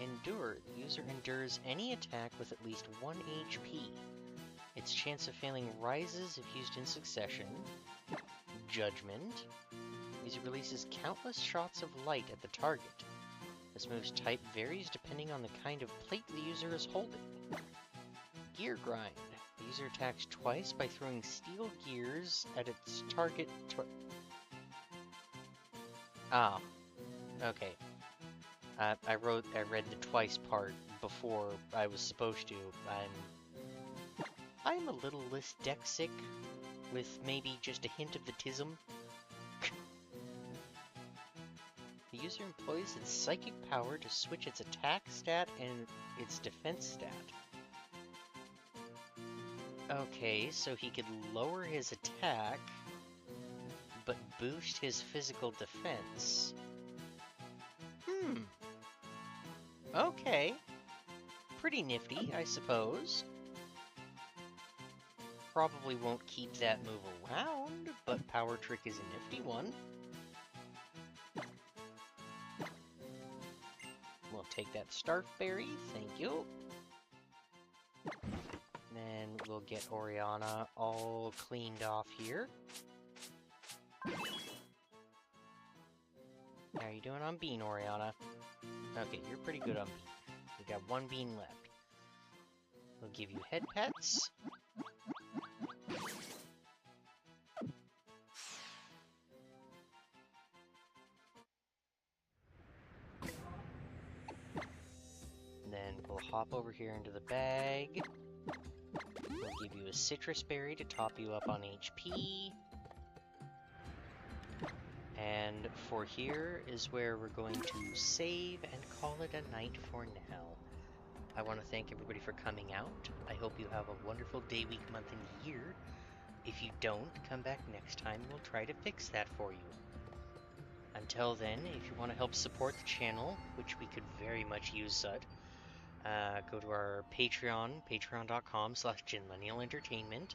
Endure. The user endures any attack with at least 1 HP. Its chance of failing rises if used in succession. Judgment. User releases countless shots of light at the target. This move's type varies depending on the kind of plate the user is holding. Gear Grind. The user attacks twice by throwing steel gears at its target. Okay. I read the twice part before I was supposed to. I'm a little less deck sick, with maybe just a hint of the tism. The user employs its psychic power to switch its attack stat and its defense stat. Okay, so he could lower his attack, but boost his physical defense. Okay. Pretty nifty, I suppose. Probably won't keep that move around, but Power Trick is a nifty one. We'll take that Starf Berry, thank you. Then we'll get Oriana all cleaned off here. How are you doing on Bean, Oriana? Okay, you're pretty good on Bean. We got 1 Bean left. We'll give you head pets. Then we'll hop over here into the bag. We'll give you a citrus berry to top you up on HP. And for here is where we're going to save and call it a night for now. I want to thank everybody for coming out. I hope you have a wonderful day, week, month, and year. If you don't, come back next time and we'll try to fix that for you. Until then, if you want to help support the channel, which we could very much use that, go to our Patreon, patreon.com/GenLennialEntertainment.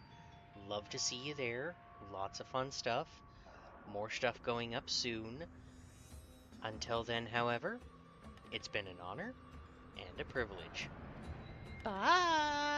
Love to see you there. Lots of fun stuff. More stuff going up soon. Until then, however, it's been an honor and a privilege. Bye!